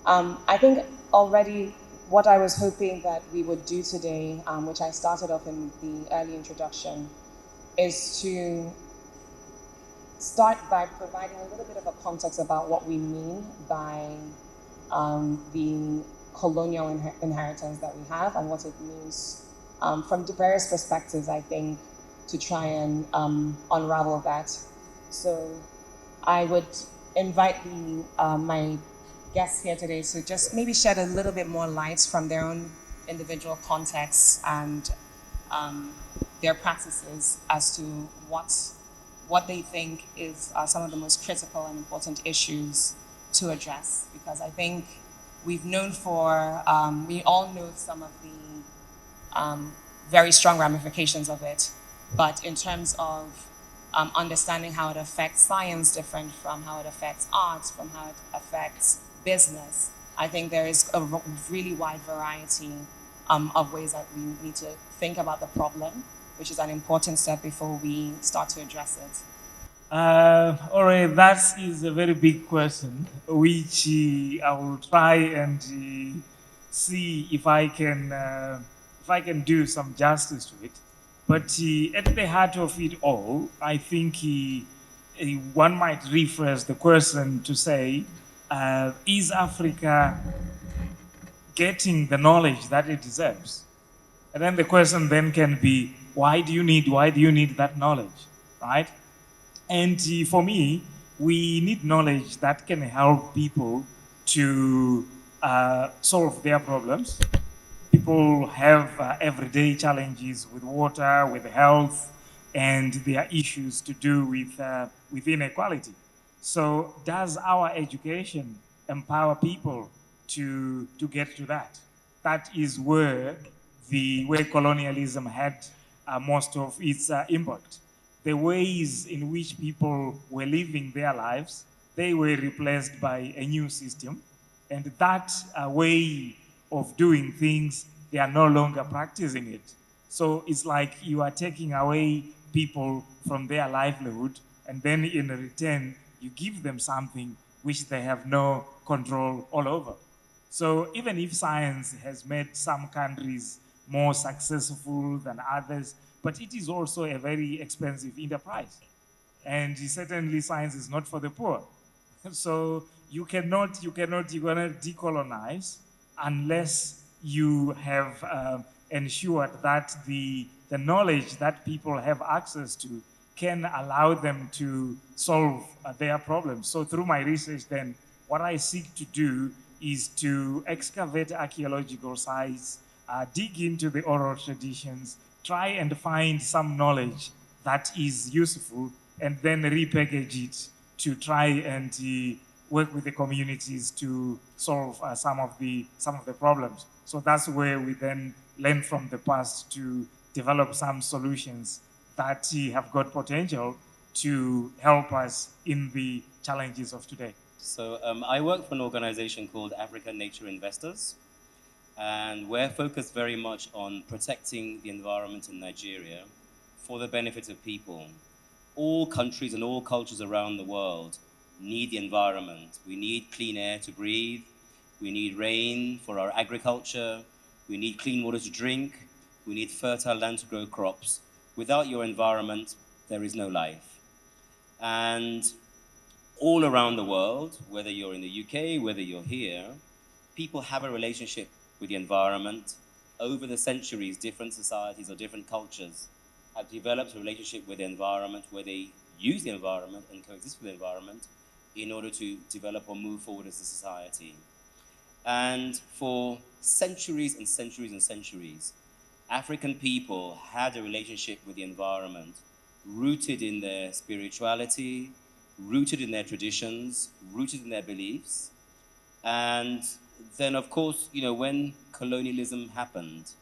I think already what I was hoping that we would do today, which I started off in the early introduction, is to start by providing a little bit of a context about what we mean by the colonial inheritance that we have and what it means from the various perspectives, I think, to try and unravel that. So I would invite my guests here today to just maybe shed a little bit more light from their own individual contexts and their practices as to what they think is some of the most critical and important issues to address. Because I think we've known we all know some of the very strong ramifications of it, but in terms of understanding how it affects science different from how it affects arts, from how it affects business, I think there is a really wide variety of ways that we need to think about the problem, which is an important step before we start to address it. All right, that is a very big question, which I will try and see if I can do some justice to it. But at the heart of it all, I think one might rephrase the question to say, is Africa getting the knowledge that it deserves? And then the question then can be, why do you need that knowledge, right? And for me, we need knowledge that can help people to solve their problems. People have everyday challenges with water, with health, and there are issues to do with inequality. So does our education empower people to get to that? That is where colonialism had most of its impact. The ways in which people were living their lives, they were replaced by a new system. And that way of doing things, they are no longer practicing it. So it's like you are taking away people from their livelihood, and then in return, you give them something which they have no control all over. So even if science has made some countries more successful than others, but it is also a very expensive enterprise. And certainly science is not for the poor. So you cannot decolonize unless you have ensured that the knowledge that people have access to can allow them to solve their problems. So through my research then, what I seek to do is to excavate archaeological sites, dig into the oral traditions, try and find some knowledge that is useful, and then repackage it to try and work with the communities to solve some of the problems. So that's where we then learn from the past to develop some solutions that have got potential to help us in the challenges of today. So I work for an organization called African Nature Investors, and we're focused very much on protecting the environment in Nigeria for the benefit of people. All countries and all cultures around the world need the environment. We need clean air to breathe. We need rain for our agriculture. We need clean water to drink. We need fertile land to grow crops. Without your environment, there is no life. And all around the world, whether you're in the UK, whether you're here, people have a relationship with the environment. Over the centuries, different societies or different cultures have developed a relationship with the environment where they use the environment and coexist with the environment in order to develop or move forward as a society. And for centuries and centuries and centuries, African people had a relationship with the environment rooted in their spirituality, rooted in their traditions, rooted in their beliefs. And then, of course, when colonialism happened,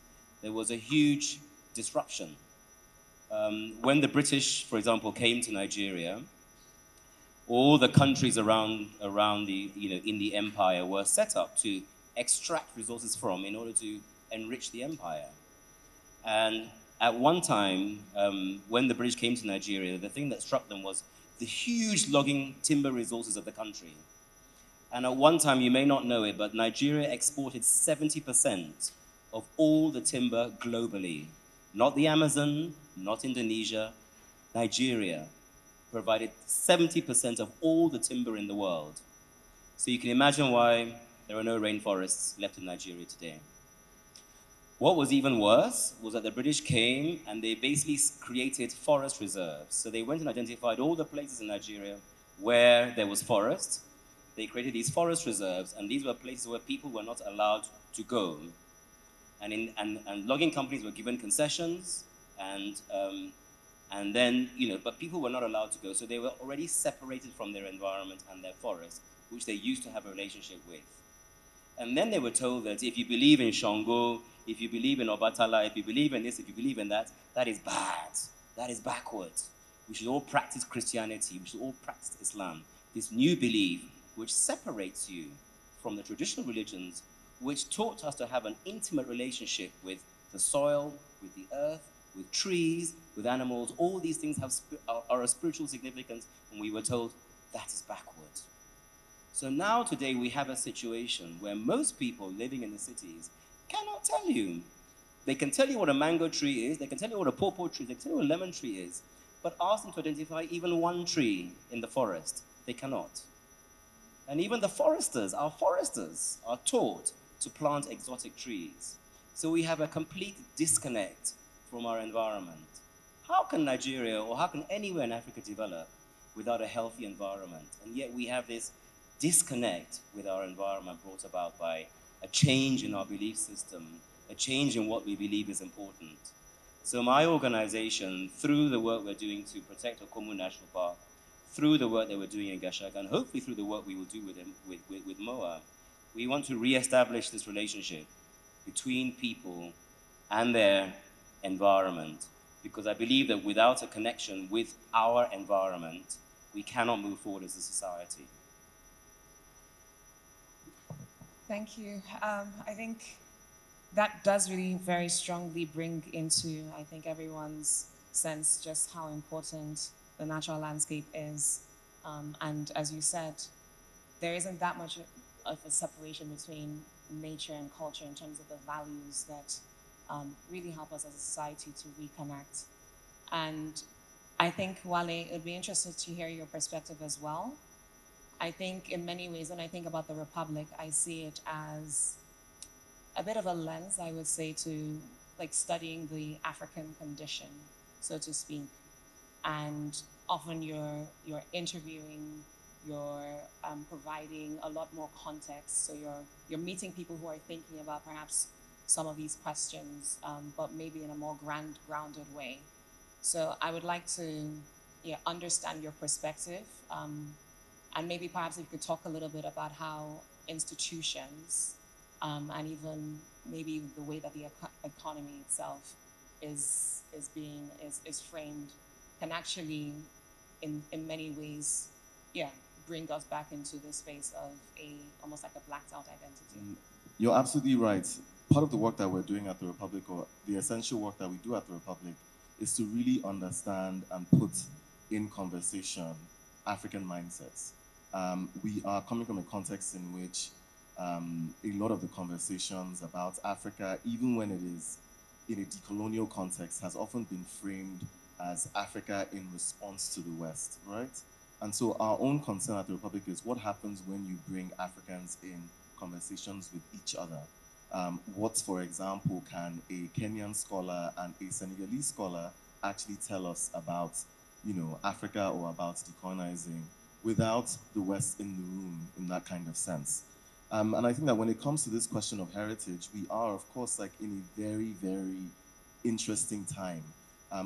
there was a huge disruption. When the British, for example, came to Nigeria, all the countries around the, in the empire were set up to extract resources from in order to enrich the empire. And at one time, when the British came to Nigeria, the thing that struck them was the huge logging timber resources of the country. And at one time, you may not know it, but Nigeria exported 70% of all the timber globally. Not the Amazon, not Indonesia, Nigeria provided 70% of all the timber in the world. So you can imagine why there are no rainforests left in Nigeria today. What was even worse was that the British came and they basically created forest reserves. So they went and identified all the places in Nigeria where there was forest. They created these forest reserves, and these were places where people were not allowed to go. And logging companies were given concessions, and then, but people were not allowed to go. So they were already separated from their environment and their forest, which they used to have a relationship with. And then they were told that if you believe in Shango, if you believe in Obatala, if you believe in this, if you believe in that, that is bad. That is backward. We should all practice Christianity. We should all practice Islam. This new belief which separates you from the traditional religions, which taught us to have an intimate relationship with the soil, with the earth, with trees, with animals. All these things are of spiritual significance, and we were told that is backward. So now today we have a situation where most people living in the cities cannot tell you. They can tell you what a mango tree is, they can tell you what a pawpaw tree is, they can tell you what a lemon tree is, but ask them to identify even one tree in the forest, they cannot. And even the foresters are taught to plant exotic trees. So we have a complete disconnect from our environment. How can Nigeria or how can anywhere in Africa develop without a healthy environment? And yet we have this disconnect with our environment brought about by a change in our belief system, a change in what we believe is important. So my organization, through the work we're doing to protect Okomu National Park, through the work that we're doing in Gashaka, and hopefully through the work we will do with MOWAA, we want to reestablish this relationship between people and their environment, because I believe that without a connection with our environment, we cannot move forward as a society. Thank you. I think that does really very strongly bring into, I think, everyone's sense just how important the natural landscape is. And as you said, there isn't that much of a separation between nature and culture in terms of the values that really help us as a society to reconnect. And I think, Wale, it would be interesting to hear your perspective as well. I think in many ways, when I think about the Republic, I see it as a bit of a lens, I would say, to like studying the African condition, so to speak. And often you're interviewing, you're providing a lot more context. So you're meeting people who are thinking about perhaps some of these questions, but maybe in a more grounded way. So I would like to understand your perspective. And maybe perhaps if you could talk a little bit about how institutions and even maybe the way that the economy itself is framed can actually, in many ways, bring us back into this space of almost like a blacked out identity. You're absolutely right. Part of the work that we're doing at the Republic, or the essential work that we do at the Republic, is to really understand and put in conversation African mindsets. We are coming from a context in which a lot of the conversations about Africa, even when it is in a decolonial context, has often been framed as Africa in response to the West, right? And so our own concern at the Republic is what happens when you bring Africans in conversations with each other. What, for example, can a Kenyan scholar and a Senegalese scholar actually tell us about, Africa or about decolonizing without the West in the room in that kind of sense? And I think that when it comes to this question of heritage, we are, of course, like in a very, very interesting time.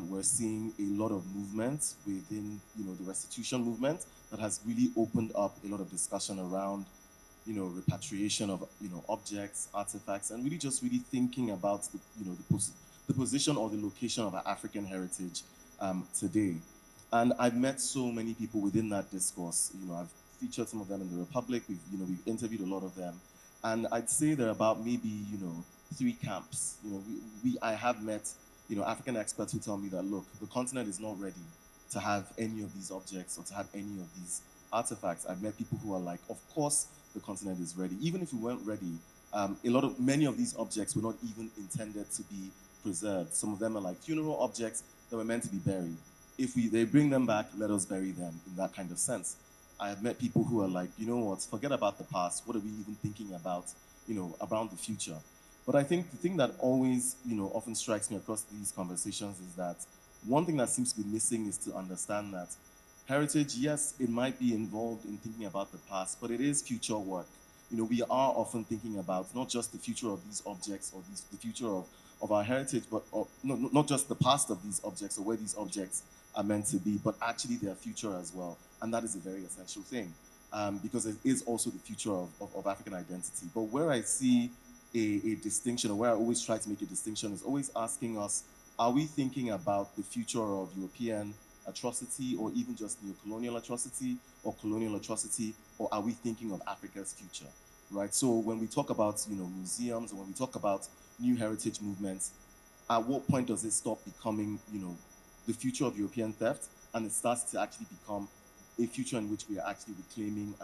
We're seeing a lot of movement within, the restitution movement that has really opened up a lot of discussion around, repatriation of, objects, artifacts, and really just really thinking about the position or the location of our African heritage today. And I've met so many people within that discourse. I've featured some of them in the Republic. We've interviewed a lot of them, and I'd say there are about maybe 3 camps. I have met African experts who tell me that, look, the continent is not ready to have any of these objects or to have any of these artifacts. I've met people who are like, of course, the continent is ready. Even if we weren't ready, many of these objects were not even intended to be preserved. Some of them are like funeral objects that were meant to be buried. If they bring them back, let us bury them in that kind of sense. I have met people who are like, you know what, forget about the past. What are we even thinking about, around the future? But I think the thing that always, often strikes me across these conversations is that one thing that seems to be missing is to understand that heritage, yes, it might be involved in thinking about the past, but it is future work. We are often thinking about not just the future of these objects or the future of our heritage, but not just the past of these objects or where these objects are meant to be, but actually their future as well. And that is a very essential thing because it is also the future of African identity. But where I see a distinction, or where I always try to make a distinction, is always asking us, are we thinking about the future of European atrocity or even just neo-colonial atrocity or colonial atrocity, or are we thinking of Africa's future, right? So when we talk about museums, or when we talk about new heritage movements, at what point does it stop becoming the future of European theft, and it starts to actually become a future in which we are actually reclaiming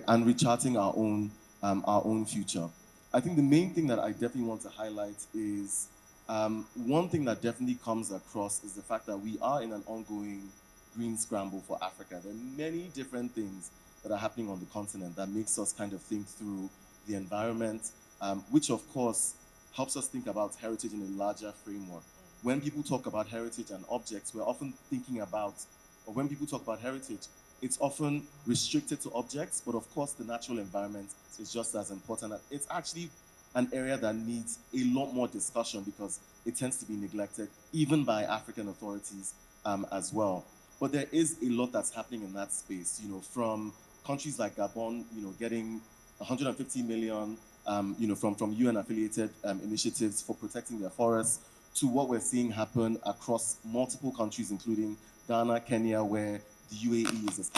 and recharting our own future. I think the main thing that I definitely want to highlight is one thing that definitely comes across is the fact that we are in an ongoing green scramble for Africa. There are many different things that are happening on the continent that makes us kind of think through the environment, which of course helps us think about heritage in a larger framework. When people talk about heritage and objects, we're often thinking about, or when people talk about heritage, it's often restricted to objects, but of course the natural environment is just as important. It's actually an area that needs a lot more discussion because it tends to be neglected, even by African authorities as well. But there is a lot that's happening in that space, from countries like Gabon, getting 150 million, from UN-affiliated initiatives for protecting their forests, to what we're seeing happen across multiple countries, including Ghana, Kenya, where the UAE is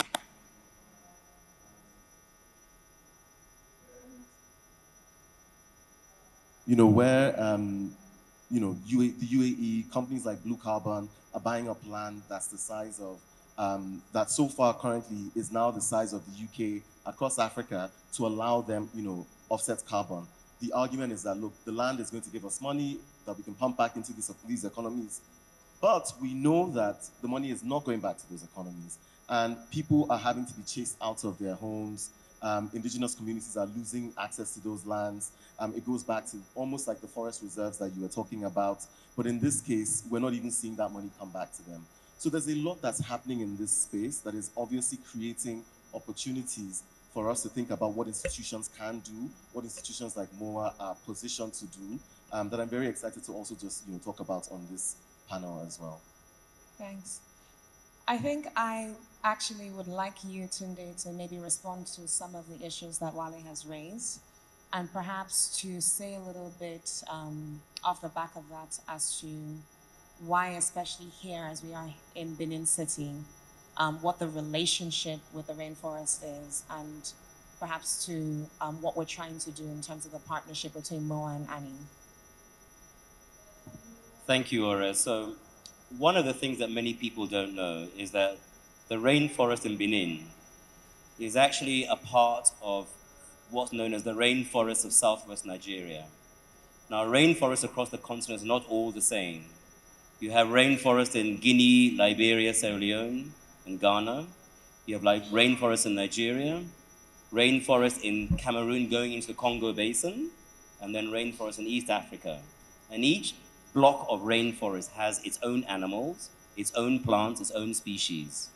where the UAE, companies like Blue Carbon are buying up land that's the size of, that so far currently is now the size of the UK across Africa to allow them, offset carbon. The argument is that, look, the land is going to give us money that we can pump back into these economies. But we know that the money is not going back to those economies. And people are having to be chased out of their homes. Indigenous communities are losing access to those lands. It goes back to almost like the forest reserves that you were talking about. But in this case, we're not even seeing that money come back to them. So there's a lot that's happening in this space that is obviously creating opportunities for us to think about what institutions can do, what institutions like MOWAA are positioned to do, that I'm very excited to also just talk about on this panel as well. Thanks. I think I actually would like you, Tunde, to maybe respond to some of the issues that Wale has raised, and perhaps to say a little bit off the back of that as to why, especially here as we are in Benin City, what the relationship with the rainforest is, and perhaps to what we're trying to do in terms of the partnership between MOWAA and ANI. Thank you, Ore. So one of the things that many people don't know is that the rainforest in Benin is actually a part of what's known as the rainforest of southwest Nigeria. Now, rainforests across the continent are not all the same. You have rainforest in Guinea, Liberia, Sierra Leone, and Ghana. You have like rainforest in Nigeria, rainforest in Cameroon going into the Congo Basin, and then rainforest in East Africa. And each block of rainforest has its own animals, its own plants, its own species.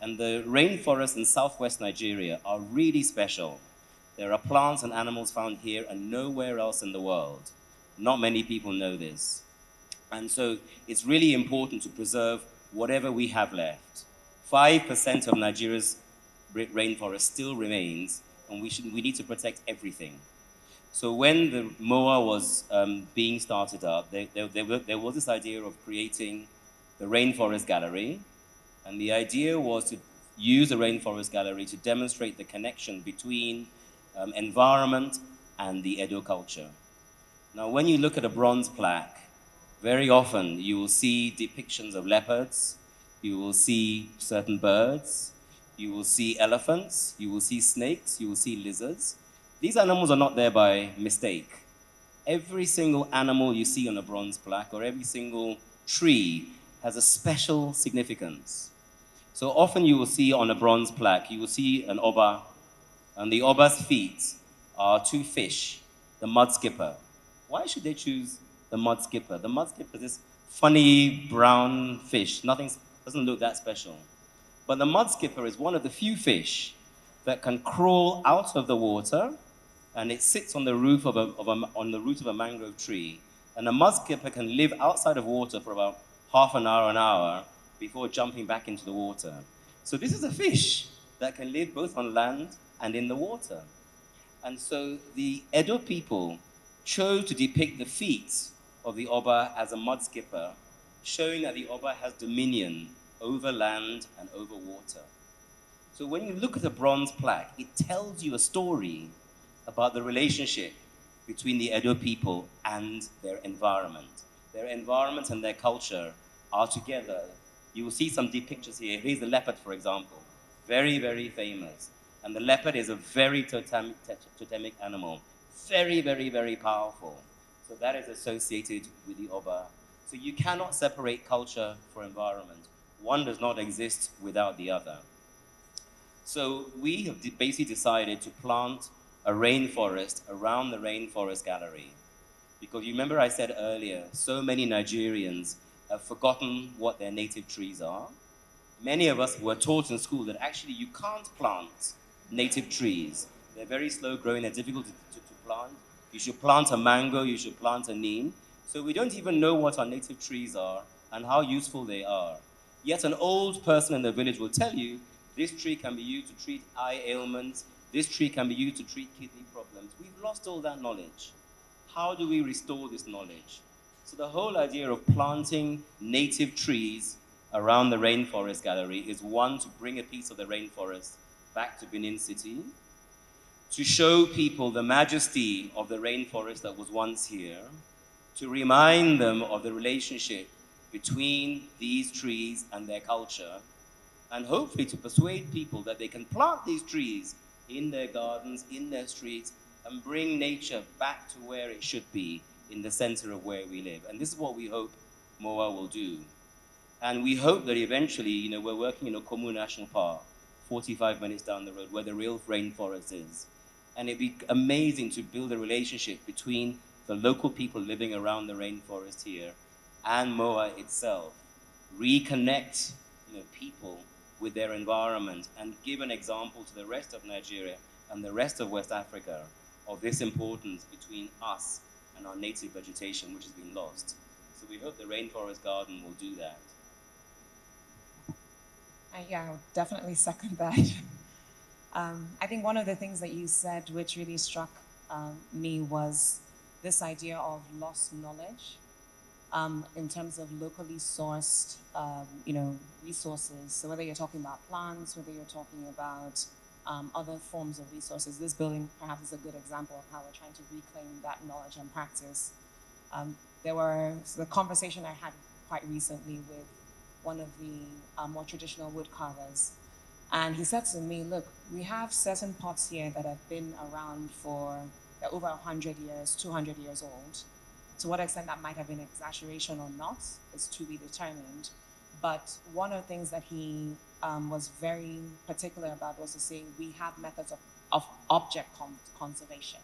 And the rainforests in southwest Nigeria are really special. There are plants and animals found here and nowhere else in the world. Not many people know this. And so it's really important to preserve whatever we have left. 5% of Nigeria's rainforest still remains, and we need to protect everything. So when the MOWAA was being started up, there was this idea of creating the Rainforest Gallery, and the idea was to use the Rainforest Gallery to demonstrate the connection between environment and the Edo culture. Now, when you look at a bronze plaque, very often you will see depictions of leopards, you will see certain birds, you will see elephants, you will see snakes, you will see lizards. These animals are not there by mistake. Every single animal you see on a bronze plaque or every single tree has a special significance. So often you will see on a bronze plaque, you will see an oba, and the oba's feet are two fish, the mud skipper. Why should they choose the mud skipper? The mud skipper is this funny brown fish. Nothing doesn't look that special. But the mud skipper is one of the few fish that can crawl out of the water, and it sits on the roof on the root of a mangrove tree. And the mud skipper can live outside of water for about half an hour before jumping back into the water. So this is a fish that can live both on land and in the water. And so the Edo people chose to depict the feet of the Oba as a mud skipper, showing that the Oba has dominion over land and over water. So when you look at a bronze plaque, it tells you a story about the relationship between the Edo people and their environment. Their environment and their culture are together. You will see some deep pictures here. Here's the leopard, for example. Very, very famous. And the leopard is a very totemic animal. Very, very, very powerful. So that is associated with the Oba. So you cannot separate culture from environment. One does not exist without the other. So we have basically decided to plant a rainforest around the Rainforest Gallery. Because you remember I said earlier, so many Nigerians have forgotten what their native trees are. Many of us were taught in school that actually you can't plant native trees. They're very slow growing, they're difficult to plant. You should plant a mango, you should plant a neem. So we don't even know what our native trees are and how useful they are. Yet an old person in the village will tell you, this tree can be used to treat eye ailments, this tree can be used to treat kidney problems. We've lost all that knowledge. How do we restore this knowledge? So the whole idea of planting native trees around the Rainforest Gallery is one, to bring a piece of the rainforest back to Benin City, to show people the majesty of the rainforest that was once here, to remind them of the relationship between these trees and their culture, and hopefully to persuade people that they can plant these trees in their gardens, in their streets, and bring nature back to where it should be, in the center of where we live. And this is what we hope MOWAA will do. And we hope that eventually, we're working in Okomu National Park, 45 minutes down the road, where the real rainforest is. And it'd be amazing to build a relationship between the local people living around the rainforest here and MOWAA itself. Reconnect, people with their environment and give an example to the rest of Nigeria and the rest of West Africa of this importance between us and our native vegetation, which has been lost. So we hope the Rainforest Garden will do that. Yeah, I would definitely second that. I think one of the things that you said which really struck me was this idea of lost knowledge in terms of locally sourced, resources. So whether you're talking about plants, whether you're talking about other forms of resources, this building perhaps is a good example of how we're trying to reclaim that knowledge and practice. The conversation I had quite recently with one of the more traditional wood carvers, and he said to me, look, we have certain pots here that have been around for over 100 years, 200 years old. To what extent that might have been exaggeration or not is to be determined. But one of the things that he was very particular about was to say we have methods of object conservation.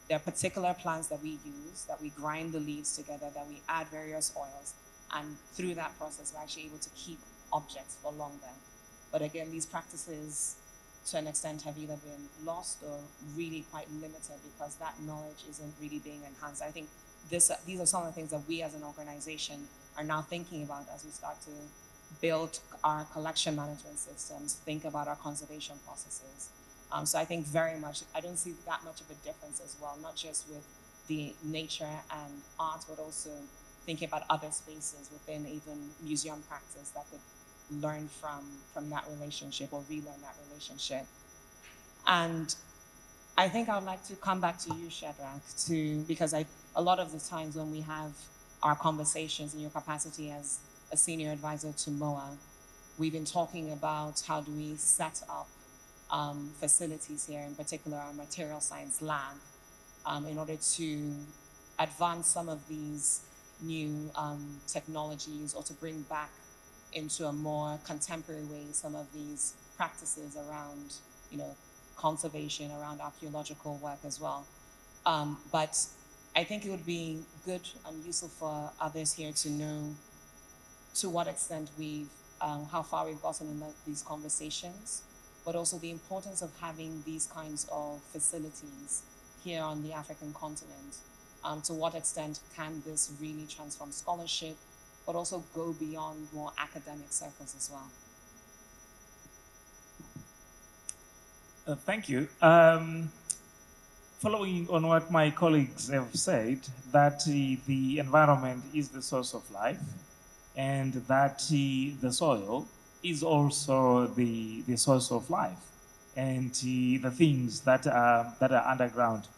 There are particular plants that we use, that we grind the leaves together, that we add various oils, and through that process we're actually able to keep objects for longer. But again, these practices to an extent have either been lost or really quite limited because that knowledge isn't really being enhanced. I think these are some of the things that we as an organization are now thinking about as we start to build our collection management systems, think about our conservation processes. So I think very much, I don't see that much of a difference as well, not just with the nature and art, but also thinking about other spaces within even museum practice that could learn from that relationship or relearn that relationship. And I think I would like to come back to you, Shadreck, because a lot of the times when we have our conversations in your capacity as a senior advisor to MOWAA, we've been talking about how do we set up facilities here, in particular our material science lab, in order to advance some of these new technologies, or to bring back into a more contemporary way some of these practices around, conservation, around archaeological work as well. But I think it would be good and useful for others here to know to what extent how far we've gotten in these conversations, but also the importance of having these kinds of facilities here on the African continent. To what extent can this really transform scholarship, but also go beyond more academic circles as well? Thank you. Following on what my colleagues have said, that the environment is the source of life, and that the soil is also the source of life, and the things that are underground.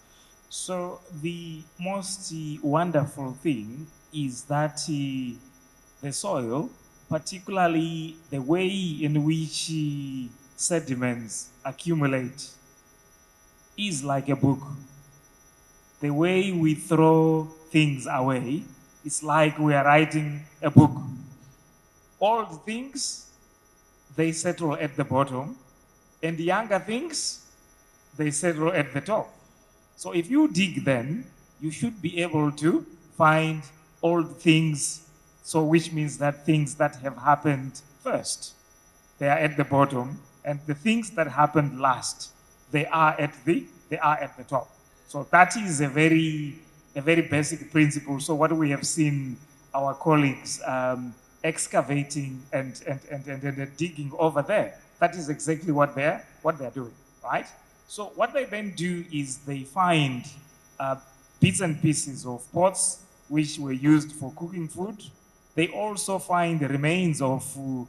So the most wonderful thing is that the soil, particularly the way in which sediments accumulate, is like a book. The way we throw things away is like we are writing a book. Old things, they settle at the bottom, and the younger things, they settle at the top. So if you dig, then you should be able to find old things, so which means that things that have happened first, they are at the bottom, and the things that happened last, they are at the top. So that is a very basic principle. So what we have seen our colleagues excavating and digging over there, that is exactly what they're doing, right? So what they then do is they find bits and pieces of pots which were used for cooking food. They also find the remains of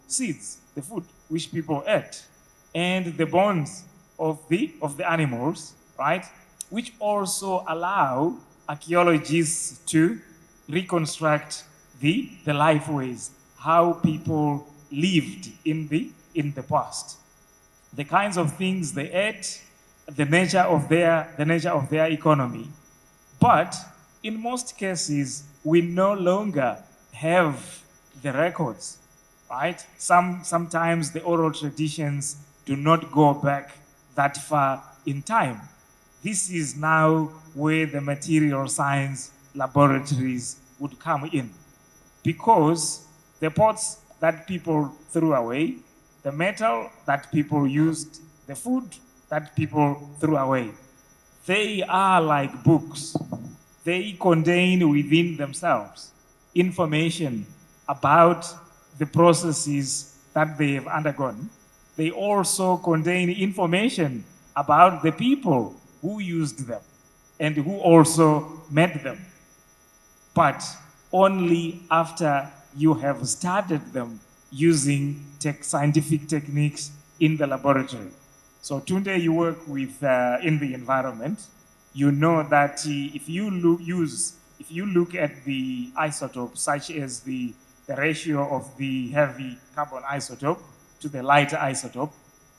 seeds, the food which people ate, and the bones of the animals, right? Which also allow archaeologists to reconstruct the lifeways, how people lived in the past, the kinds of things they ate, the nature of their economy. But in most cases, we no longer have the records, right? Sometimes the oral traditions do not go back that far in time. This is now where the material science laboratories would come in, because the pots that people threw away, the metal that people used, the food that people threw away, they are like books. They contain within themselves information about the processes that they have undergone. They also contain information about the people who used them and who also made them. But only after you have studied them using scientific techniques in the laboratory. So Tunde, you work with in the environment. You know that if you look at the isotopes, such as the ratio of the heavy carbon isotope to the lighter isotope,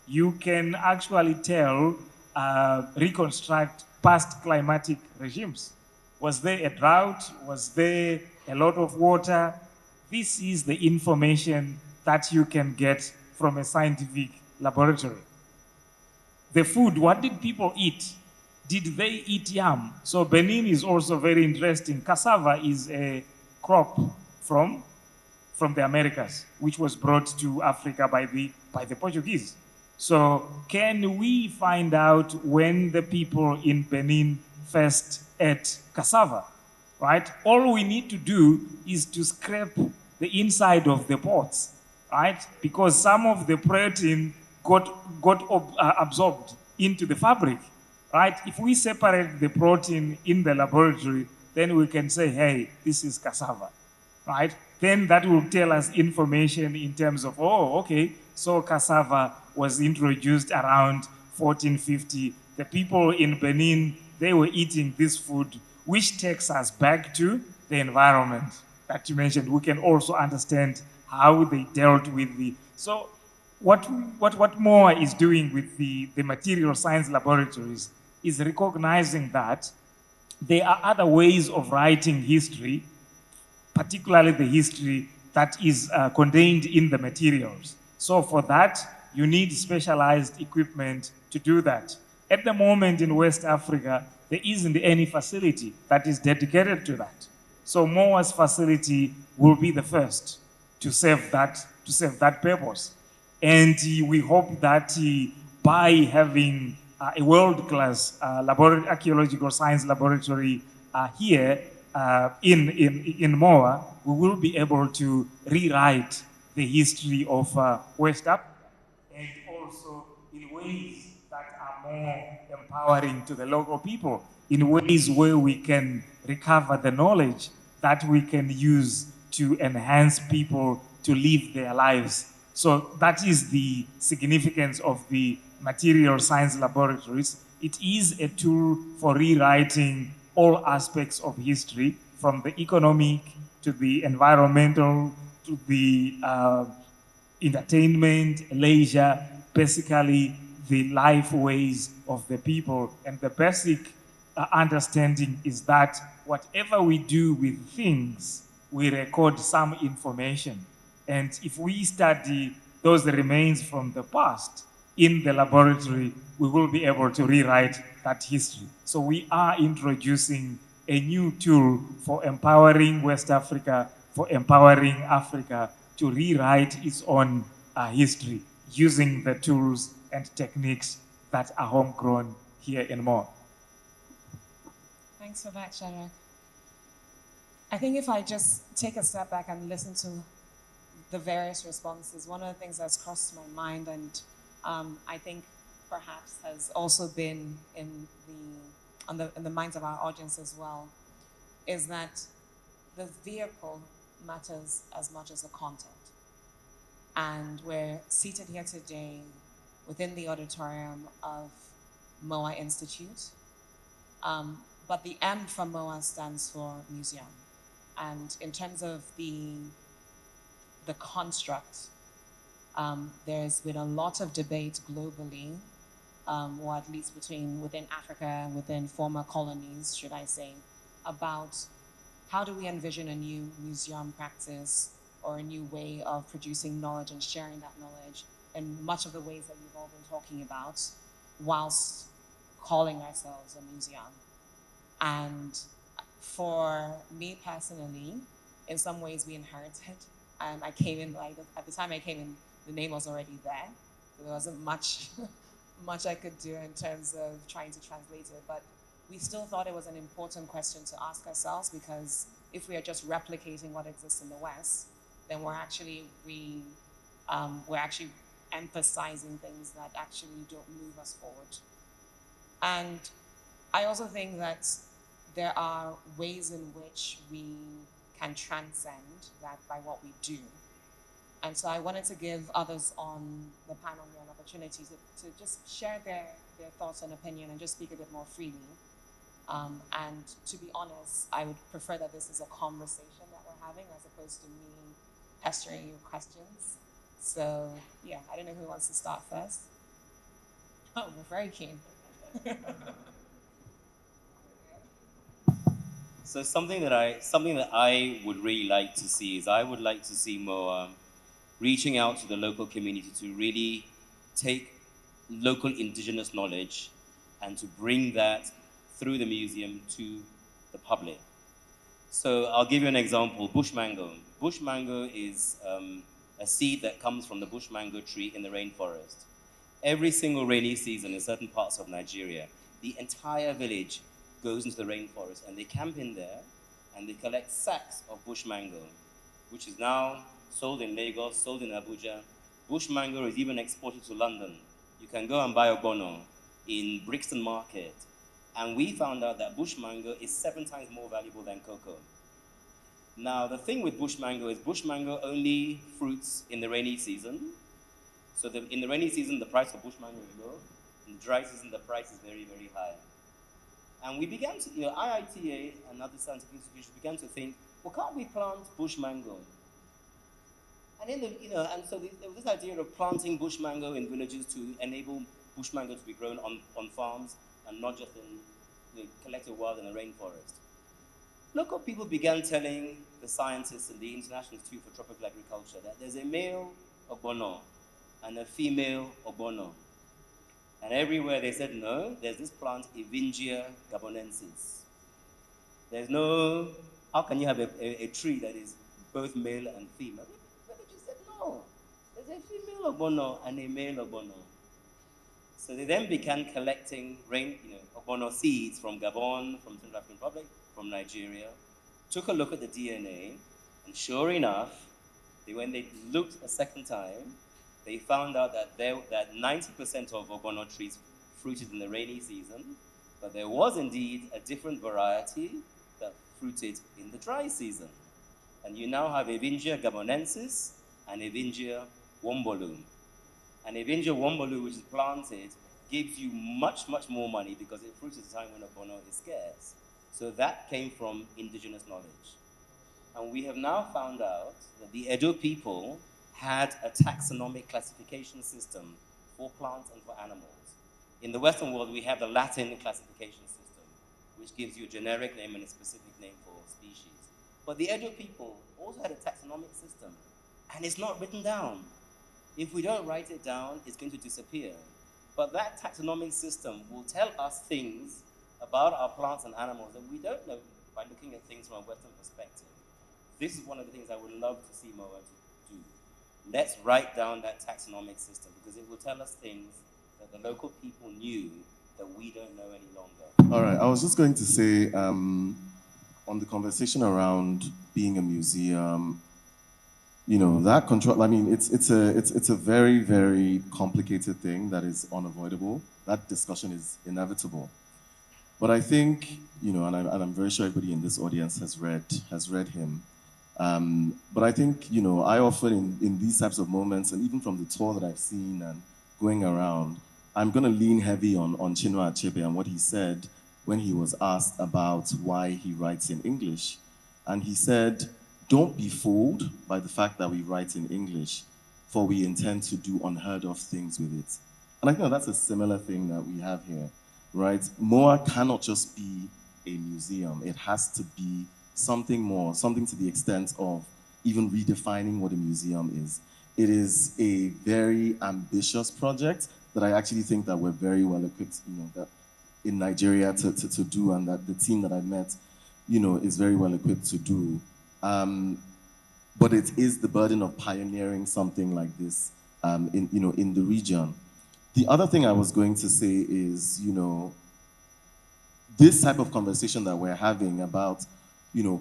you can actually reconstruct past climatic regimes. Was there a drought? Was there a lot of water? This is the information that you can get from a scientific laboratory. The food, what did people eat? Did they eat yam? So Benin is also very interesting. Cassava is a crop from the Americas, which was brought to Africa by the Portuguese. So can we find out when the people in Benin first ate cassava, right? All we need to do is to scrape the inside of the pots, right? Because some of the protein got absorbed into the fabric, right? If we separate the protein in the laboratory, then we can say, hey, this is cassava, right? Then that will tell us information in terms of, oh, okay, so cassava was introduced around 1450. The people in Benin, they were eating this food, which takes us back to the environment that you mentioned, we can also understand how they dealt with the. So what MOWAA is doing with the material science laboratories is recognizing that there are other ways of writing history, particularly the history that is contained in the materials. So for that, you need specialized equipment to do that. At the moment in West Africa, there isn't any facility that is dedicated to that. So MOA's facility will be the first to serve that purpose. And we hope that by having a world-class archaeological science laboratory here in MOA, we will be able to rewrite the history of West Africa, and also in ways that are more empowering to the local people, in ways where we can recover the knowledge that we can use to enhance people to live their lives. So that is the significance of the material science laboratories. It is a tool for rewriting all aspects of history, from the economic to the environmental to the entertainment, leisure, basically the life ways of the people. And the basic understanding is that whatever we do with things, we record some information. And if we study those remains from the past in the laboratory, we will be able to rewrite that history. So we are introducing a new tool for empowering West Africa, for empowering Africa to rewrite its own history using the tools and techniques that are homegrown here in MOA. Thanks for that, Shadreck. I think if I just take a step back and listen to the various responses, one of the things that's crossed my mind, and I think perhaps has also been in the minds of our audience as well, is that the vehicle matters as much as the content. And we're seated here today within the auditorium of MOWA Institute. But the M for MOWA stands for museum. And in terms of the construct, there's been a lot of debate globally, or at least within Africa and within former colonies, should I say, about how do we envision a new museum practice or a new way of producing knowledge and sharing that knowledge in much of the ways that we've all been talking about, whilst calling ourselves a museum. And for me personally, in some ways we inherited. I came in, at the time I came in, the name was already there. So there wasn't much I could do in terms of trying to translate it. But we still thought it was an important question to ask ourselves, because if we are just replicating what exists in the West, then we're actually emphasizing things that actually don't move us forward. And I also think that there are ways in which we can transcend that by what we do. And so I wanted to give others on the panel here an opportunity to just share their thoughts and opinion and just speak a bit more freely. And to be honest, I would prefer that this is a conversation that we're having as opposed to me pestering you questions. So yeah, I don't know who wants to start first. Oh, we're very keen. So something that I would really like to see is I would like to see more reaching out to the local community to really take local indigenous knowledge and to bring that through the museum to the public. So I'll give you an example, bush mango. Bush mango is a seed that comes from the bush mango tree in the rainforest. Every single rainy season in certain parts of Nigeria, the entire village goes into the rainforest and they camp in there and they collect sacks of bush mango, which is now sold in Lagos, sold in Abuja. Bush mango is even exported to London. You can go and buy ogbono in Brixton Market. And we found out that bush mango is 7 times more valuable than cocoa. Now, the thing with bush mango is bush mango only fruits in the rainy season. So in the rainy season, the price of bush mango is low. In the dry season, the price is very, very high. And we began to, IITA and other scientific institutions began to think, well, can't we plant bush mango? And and so there was this idea of planting bush mango in villages to enable bush mango to be grown on farms and not just in the collected wild in the rainforest. Local people began telling the scientists in the International Institute for Tropical Agriculture that there's a male ogbono and a female ogbono. And everywhere they said, no, there's this plant, Evingia gabonensis. There's no, how can you have a tree that is both male and female? But they just said, no, there's a female ogbono and a male ogbono. So they then began collecting ogbono seeds from Gabon, from Central African Republic, from Nigeria, took a look at the DNA, and sure enough, when they looked a second time, they found out that 90% of ogbono trees fruited in the rainy season, but there was indeed a different variety that fruited in the dry season. And you now have Evingia gabonensis and Evingia wombolu. And Evingia wombolu, which is planted, gives you much, much more money because it fruits at a time when ogbono is scarce. So that came from indigenous knowledge. And we have now found out that the Edo people had a taxonomic classification system for plants and for animals. In the Western world, we have the Latin classification system, which gives you a generic name and a specific name for species. But the Edo people also had a taxonomic system, and it's not written down. If we don't write it down, it's going to disappear. But that taxonomic system will tell us things about our plants and animals that we don't know by looking at things from a Western perspective. This is one of the things I would love to see MOWAA do. Let's write down that taxonomic system because it will tell us things that the local people knew that we don't know any longer. All right, I was just going to say on the conversation around being a museum, that control. I mean, it's a very, very complicated thing that is unavoidable. That discussion is inevitable. But I think, and I'm very sure everybody in this audience has read him. But I think, I often in these types of moments, and even from the tour that I've seen and going around, I'm going to lean heavy on Chinua Achebe and what he said when he was asked about why he writes in English. And he said, don't be fooled by the fact that we write in English, for we intend to do unheard of things with it. And I think that's a similar thing that we have here, right? MOWAA cannot just be a museum. It has to be something more, something to the extent of even redefining what a museum is. It is a very ambitious project that I actually think that we're very well equipped, that in Nigeria to do, and that the team that I met, is very well equipped to do. But it is the burden of pioneering something like this, in the region. The other thing I was going to say is, this type of conversation that we're having about,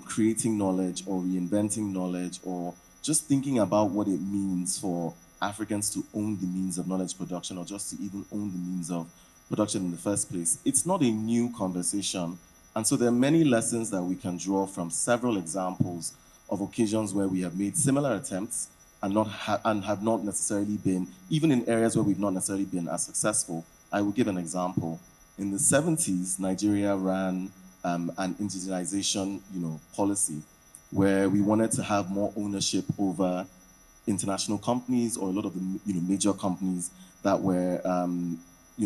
creating knowledge or reinventing knowledge or just thinking about what it means for Africans to own the means of knowledge production or just to even own the means of production in the first place. It's not a new conversation. And so there are many lessons that we can draw from several examples of occasions where we have made similar attempts and have not necessarily been, even in areas where we've not necessarily been as successful. I will give an example. In the 70s, Nigeria ran an indigenization, policy where we wanted to have more ownership over international companies or a lot of the major companies that were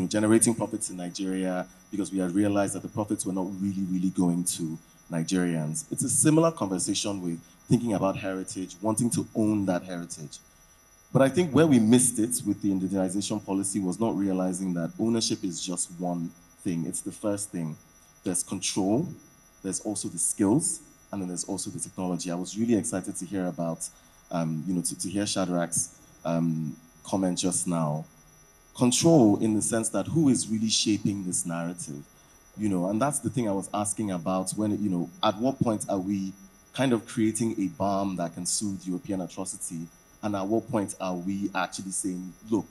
generating profits in Nigeria because we had realized that the profits were not really going to Nigerians. It's a similar conversation with thinking about heritage, wanting to own that heritage. But I think where we missed it with the indigenization policy was not realizing that ownership is just one thing. It's the first thing. There's control, there's also the skills, and then there's also the technology. I was really excited to hear about, to hear Shadreck's comment just now. Control in the sense that who is really shaping this narrative? And that's the thing I was asking about when, at what point are we kind of creating a balm that can soothe European atrocity? And at what point are we actually saying, look,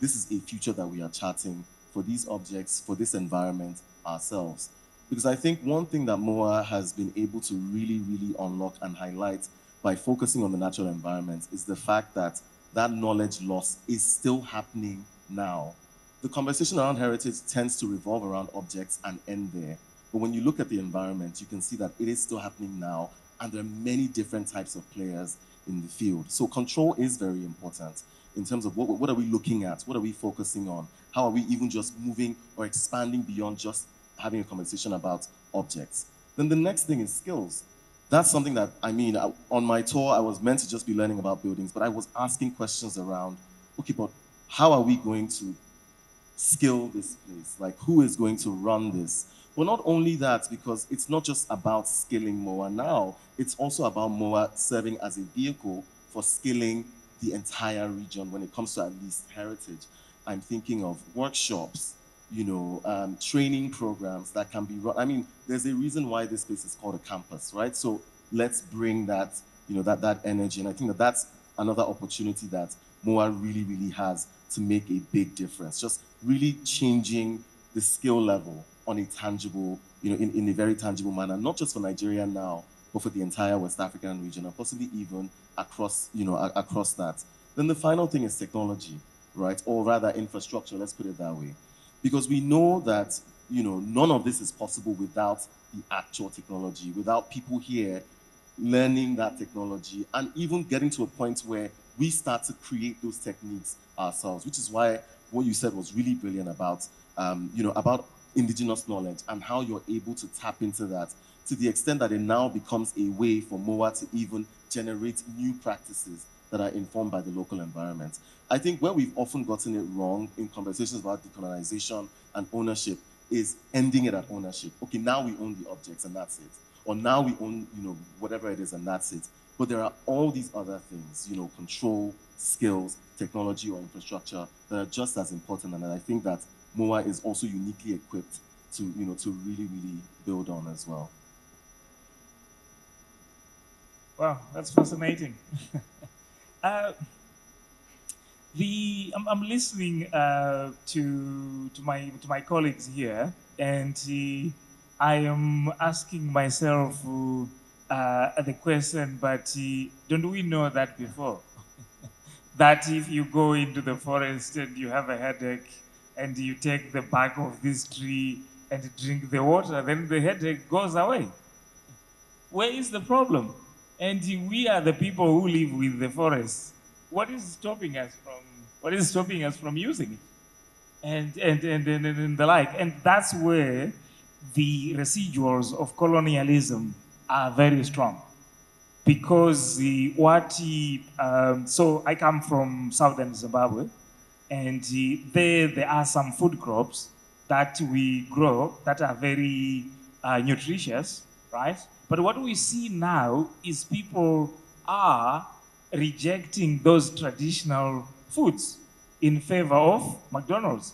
this is a future that we are charting for these objects, for this environment ourselves? Because I think one thing that MOWAA has been able to really unlock and highlight by focusing on the natural environment is the fact that that knowledge loss is still happening now. The conversation around heritage tends to revolve around objects and end there. But when you look at the environment, you can see that it is still happening now, and there are many different types of players in the field. So control is very important in terms of what are we looking at, what are we focusing on, how are we even just moving or expanding beyond just having a conversation about objects. Then the next thing is skills. That's something that, on my tour, I was meant to just be learning about buildings, but I was asking questions around, okay, but how are we going to skill this place? Like, who is going to run this? But not only that, because it's not just about skilling MOWAA now, it's also about MOWAA serving as a vehicle for skilling the entire region when it comes to at least heritage. I'm thinking of workshops, training programs that can be run. There's a reason why this place is called a campus, right? So let's bring that, that energy. And I think that that's another opportunity that MOWAA really, really has to make a big difference. Just really changing the skill level on a tangible, in a very tangible manner, not just for Nigeria now, but for the entire West African region, and possibly even across, across that. Then the final thing is technology, right? Or rather infrastructure, let's put it that way. Because we know that, none of this is possible without the actual technology, without people here learning that technology, and even getting to a point where we start to create those techniques ourselves, which is why what you said was really brilliant about, about indigenous knowledge and how you're able to tap into that to the extent that it now becomes a way for MOWAA to even generate new practices that are informed by the local environment. I think where we've often gotten it wrong in conversations about decolonization and ownership is ending it at ownership. Okay, now we own the objects and that's it. Or now we own, whatever it is and that's it. But there are all these other things, control, skills, technology or infrastructure that are just as important. And I think that MOWAA is also uniquely equipped to, to really, really build on as well. Wow, that's fascinating. I'm listening to my colleagues here, and I am asking myself the question, but don't we know that before? That if you go into the forest and you have a headache and you take the bark of this tree and drink the water, then the headache goes away. Where is the problem? And we are the people who live with the forest. What is stopping us from using it? And the like. And that's where the residuals of colonialism are very strong. Because so I come from southern Zimbabwe, and there are some food crops that we grow that are very nutritious, right? But what we see now is people are rejecting those traditional foods in favor of McDonald's,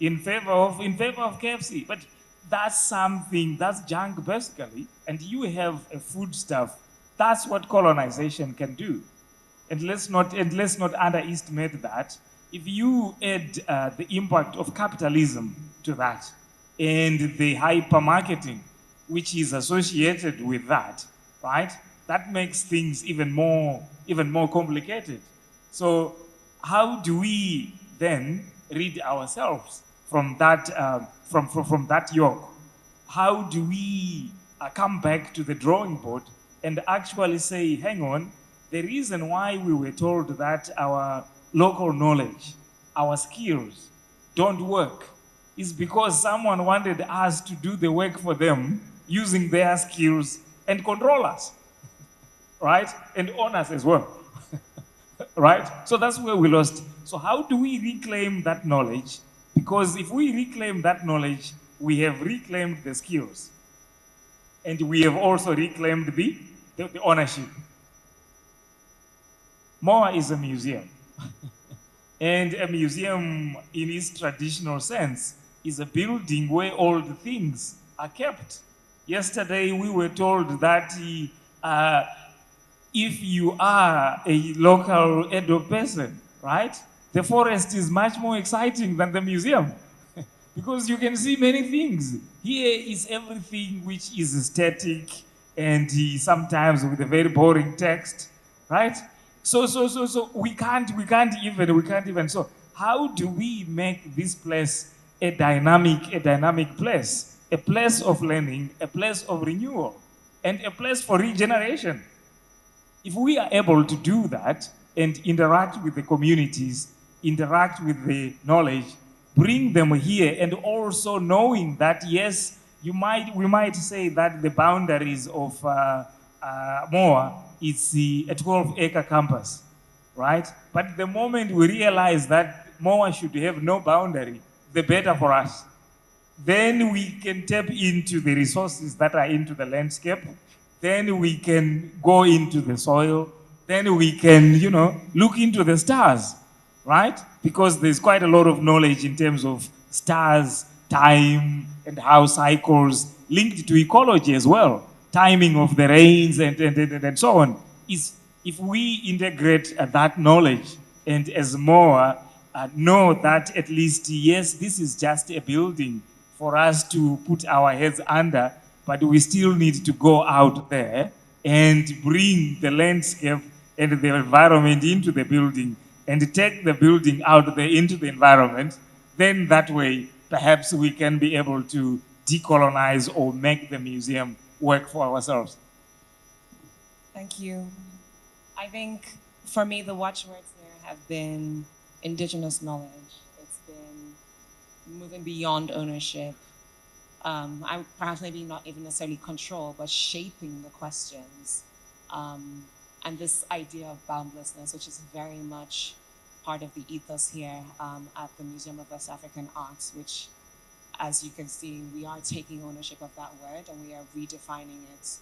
in favor of KFC. But that's junk basically, and you have a foodstuff. That's what colonization can do. And let's not underestimate that. If you add the impact of capitalism to that and the hypermarketing, which is associated with that, right? That makes things even more complicated. So how do we then rid ourselves from that from that yoke? How do we come back to the drawing board and actually say, hang on, the reason why we were told that our local knowledge, our skills don't work is because someone wanted us to do the work for them using their skills and control us, right? And own us as well, right? So that's where we lost. So how do we reclaim that knowledge? Because if we reclaim that knowledge, we have reclaimed the skills. And we have also reclaimed the ownership. MOWAA is a museum. And a museum, in its traditional sense, is a building where old things are kept. Yesterday, we were told that if you are a local Edo person, right, the forest is much more exciting than the museum because you can see many things. Here is everything which is static and sometimes with a very boring text, right? So we can't even. So how do we make this place a dynamic place a place of learning, a place of renewal, and a place for regeneration. If we are able to do that and interact with the communities, interact with the knowledge, bring them here, and also knowing that, yes, we might say that the boundaries of MOA is a 12-acre campus, right? But the moment we realize that MOA should have no boundary, the better for us. Then we can tap into the resources that are into the landscape. Then we can go into the soil. Then we can, look into the stars, right? Because there's quite a lot of knowledge in terms of stars, time, and how cycles linked to ecology as well. Timing of the rains and so on. Is if we integrate that knowledge and as more know that at least, yes, this is just a building for us to put our heads under, but we still need to go out there and bring the landscape and the environment into the building and take the building out there into the environment, then that way perhaps we can be able to decolonize or make the museum work for ourselves. Thank you. I think for me, the watchwords there have been indigenous knowledge. It's been moving beyond ownership. I would perhaps maybe not even necessarily control, but shaping the questions. And this idea of boundlessness, which is very much part of the ethos here at the Museum of West African Arts, which, as you can see, we are taking ownership of that word and we are redefining it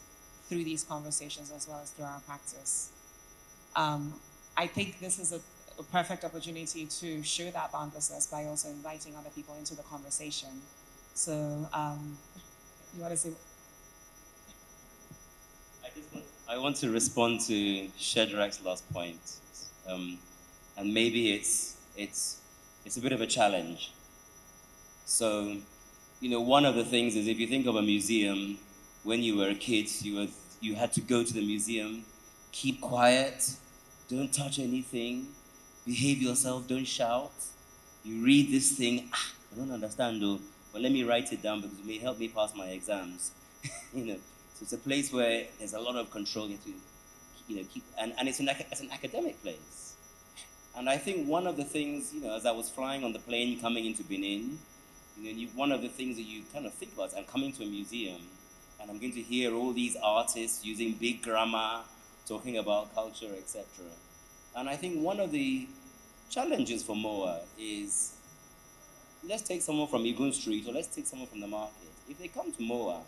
through these conversations as well as through our practice. I think this is a perfect opportunity to show that boundlessness by also inviting other people into the conversation. So, you want to say? I want to respond to Shadreck's last point, and maybe it's a bit of a challenge. So, one of the things is if you think of a museum, when you were a kid, you had to go to the museum, keep quiet, don't touch anything, behave yourself, don't shout. You read this thing, I don't understand though, but let me write it down because it may help me pass my exams. So it's a place where there's a lot of control you have to, keep, and it's an academic place. And I think one of the things, as I was flying on the plane coming into Benin, one of the things that you kind of think about is I'm coming to a museum and I'm going to hear all these artists using big grammar, talking about culture, etc. And I think one of the challenges for MOWAA is, let's take someone from Igun Street or let's take someone from the market. If they come to MOWAA,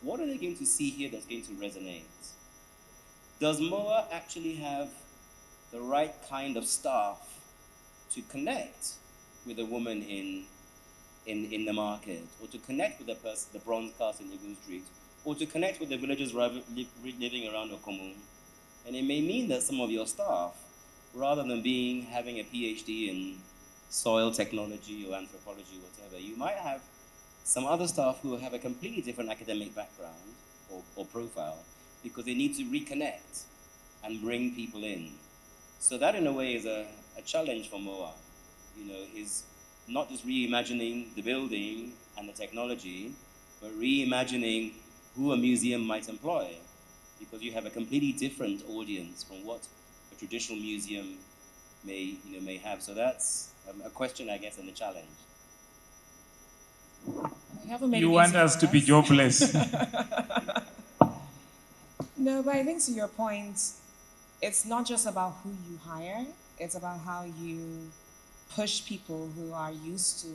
what are they going to see here that's going to resonate? Does MOWAA actually have the right kind of staff to connect with a woman in the market, or to connect with the bronze cast in Igun Street, or to connect with the villagers living around Okomu? And it may mean that some of your staff, rather than having a PhD in soil technology or anthropology, whatever, you might have some other staff who have a completely different academic background or profile because they need to reconnect and bring people in. So that, in a way, is a challenge for MOWAA, is not just reimagining the building and the technology, but reimagining who a museum might employ, because you have a completely different audience from what a traditional museum may have. So that's a question, I guess, and a challenge. You want us to be jobless. No, but I think to your point, it's not just about who you hire, it's about how you push people who are used to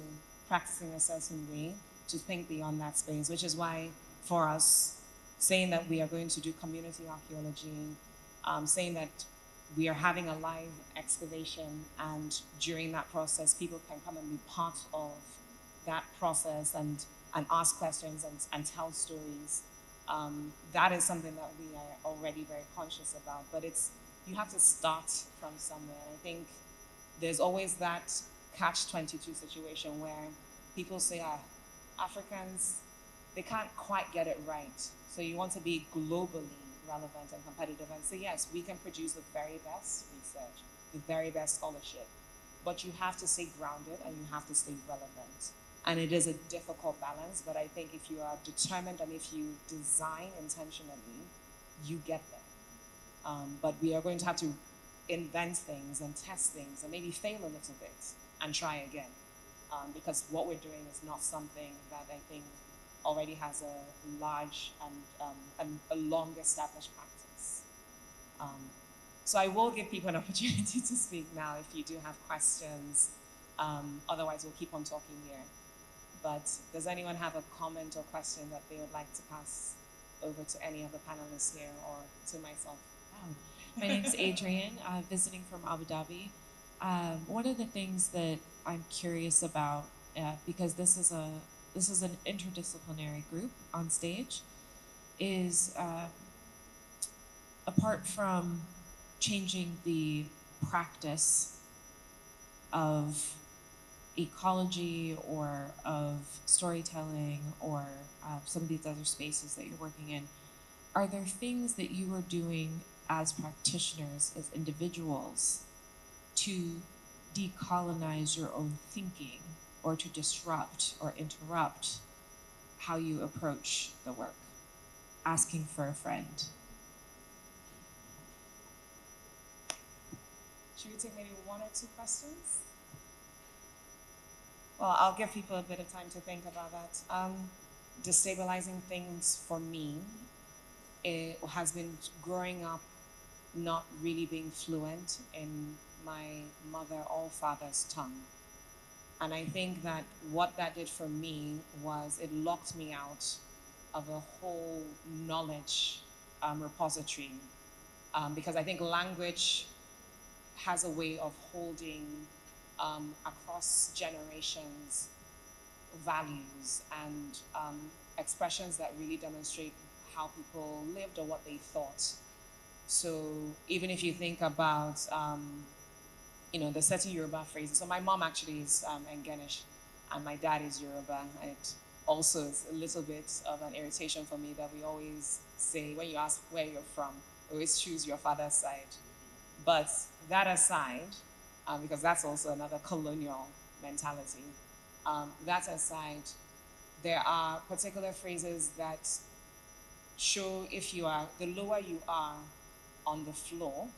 practicing a certain way to think beyond that space, which is why for us, saying that we are going to do community archaeology, saying that we are having a live excavation, and during that process, people can come and be part of that process and ask questions and tell stories. That is something that we are already very conscious about, but you have to start from somewhere. And I think there's always that catch-22 situation where people say, Africans, they can't quite get it right. So you want to be globally relevant and competitive and say, yes, we can produce the very best research, the very best scholarship, but you have to stay grounded and you have to stay relevant. And it is a difficult balance, but I think if you are determined and if you design intentionally, you get there. But we are going to have to invent things and test things and maybe fail a little bit and try again. Because what we're doing is not something that I think already has a large and a long established practice. So I will give people an opportunity to speak now if you do have questions. Otherwise, we'll keep on talking here. But does anyone have a comment or question that they would like to pass over to any of the panelists here or to myself? My name's Adrian, visiting from Abu Dhabi. One of the things that I'm curious about, because this is an interdisciplinary group on stage, is apart from changing the practice of ecology or of storytelling or some of these other spaces that you're working in, are there things that you are doing as practitioners, as individuals, to decolonize your own thinking or to disrupt or interrupt how you approach the work? Asking for a friend. Should we take maybe one or two questions? Well, I'll give people a bit of time to think about that. Destabilizing things for me, it has been growing up not really being fluent in my mother or father's tongue. And I think that what that did for me was it locked me out of a whole knowledge repository. Because I think language has a way of holding across generations values and expressions that really demonstrate how people lived or what they thought. So even if you think about, the certain Yoruba phrases. So my mom actually is Ngenish and my dad is Yoruba. And it also is a little bit of an irritation for me that we always say, when you ask where you're from, always choose your father's side. But that aside, because that's also another colonial mentality, that aside, there are particular phrases that show if you are, the lower you are on the floor,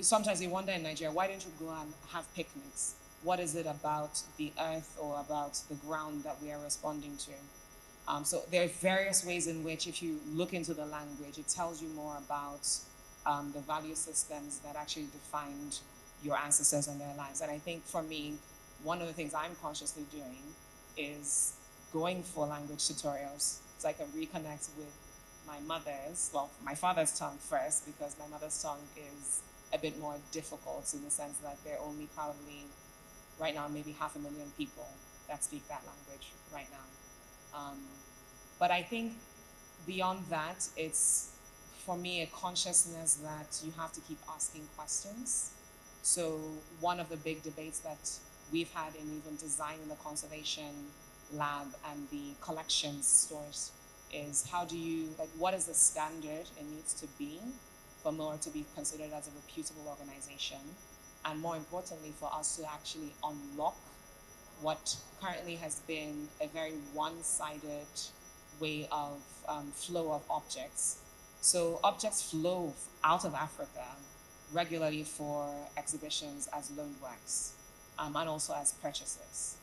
sometimes you wonder in Nigeria, why don't you go and have picnics? What is it about the earth or about the ground that we are responding to? So there are various ways in which, if you look into the language, it tells you more about the value systems that actually defined your ancestors and their lives. And I think for me, one of the things I'm consciously doing is going for language tutorials so I can reconnect with my my father's tongue first, because my mother's tongue is a bit more difficult in the sense that there are only probably right now maybe 500,000 people that speak that language right now. But I think beyond that, it's for me a consciousness that you have to keep asking questions. So one of the big debates that we've had in even designing the conservation lab and the collections stores is how do you, what is the standard it needs to be for MOWAA to be considered as a reputable organization? And more importantly, for us to actually unlock what currently has been a very one-sided way of flow of objects. So objects flow out of Africa regularly for exhibitions as loaned works and also as purchases.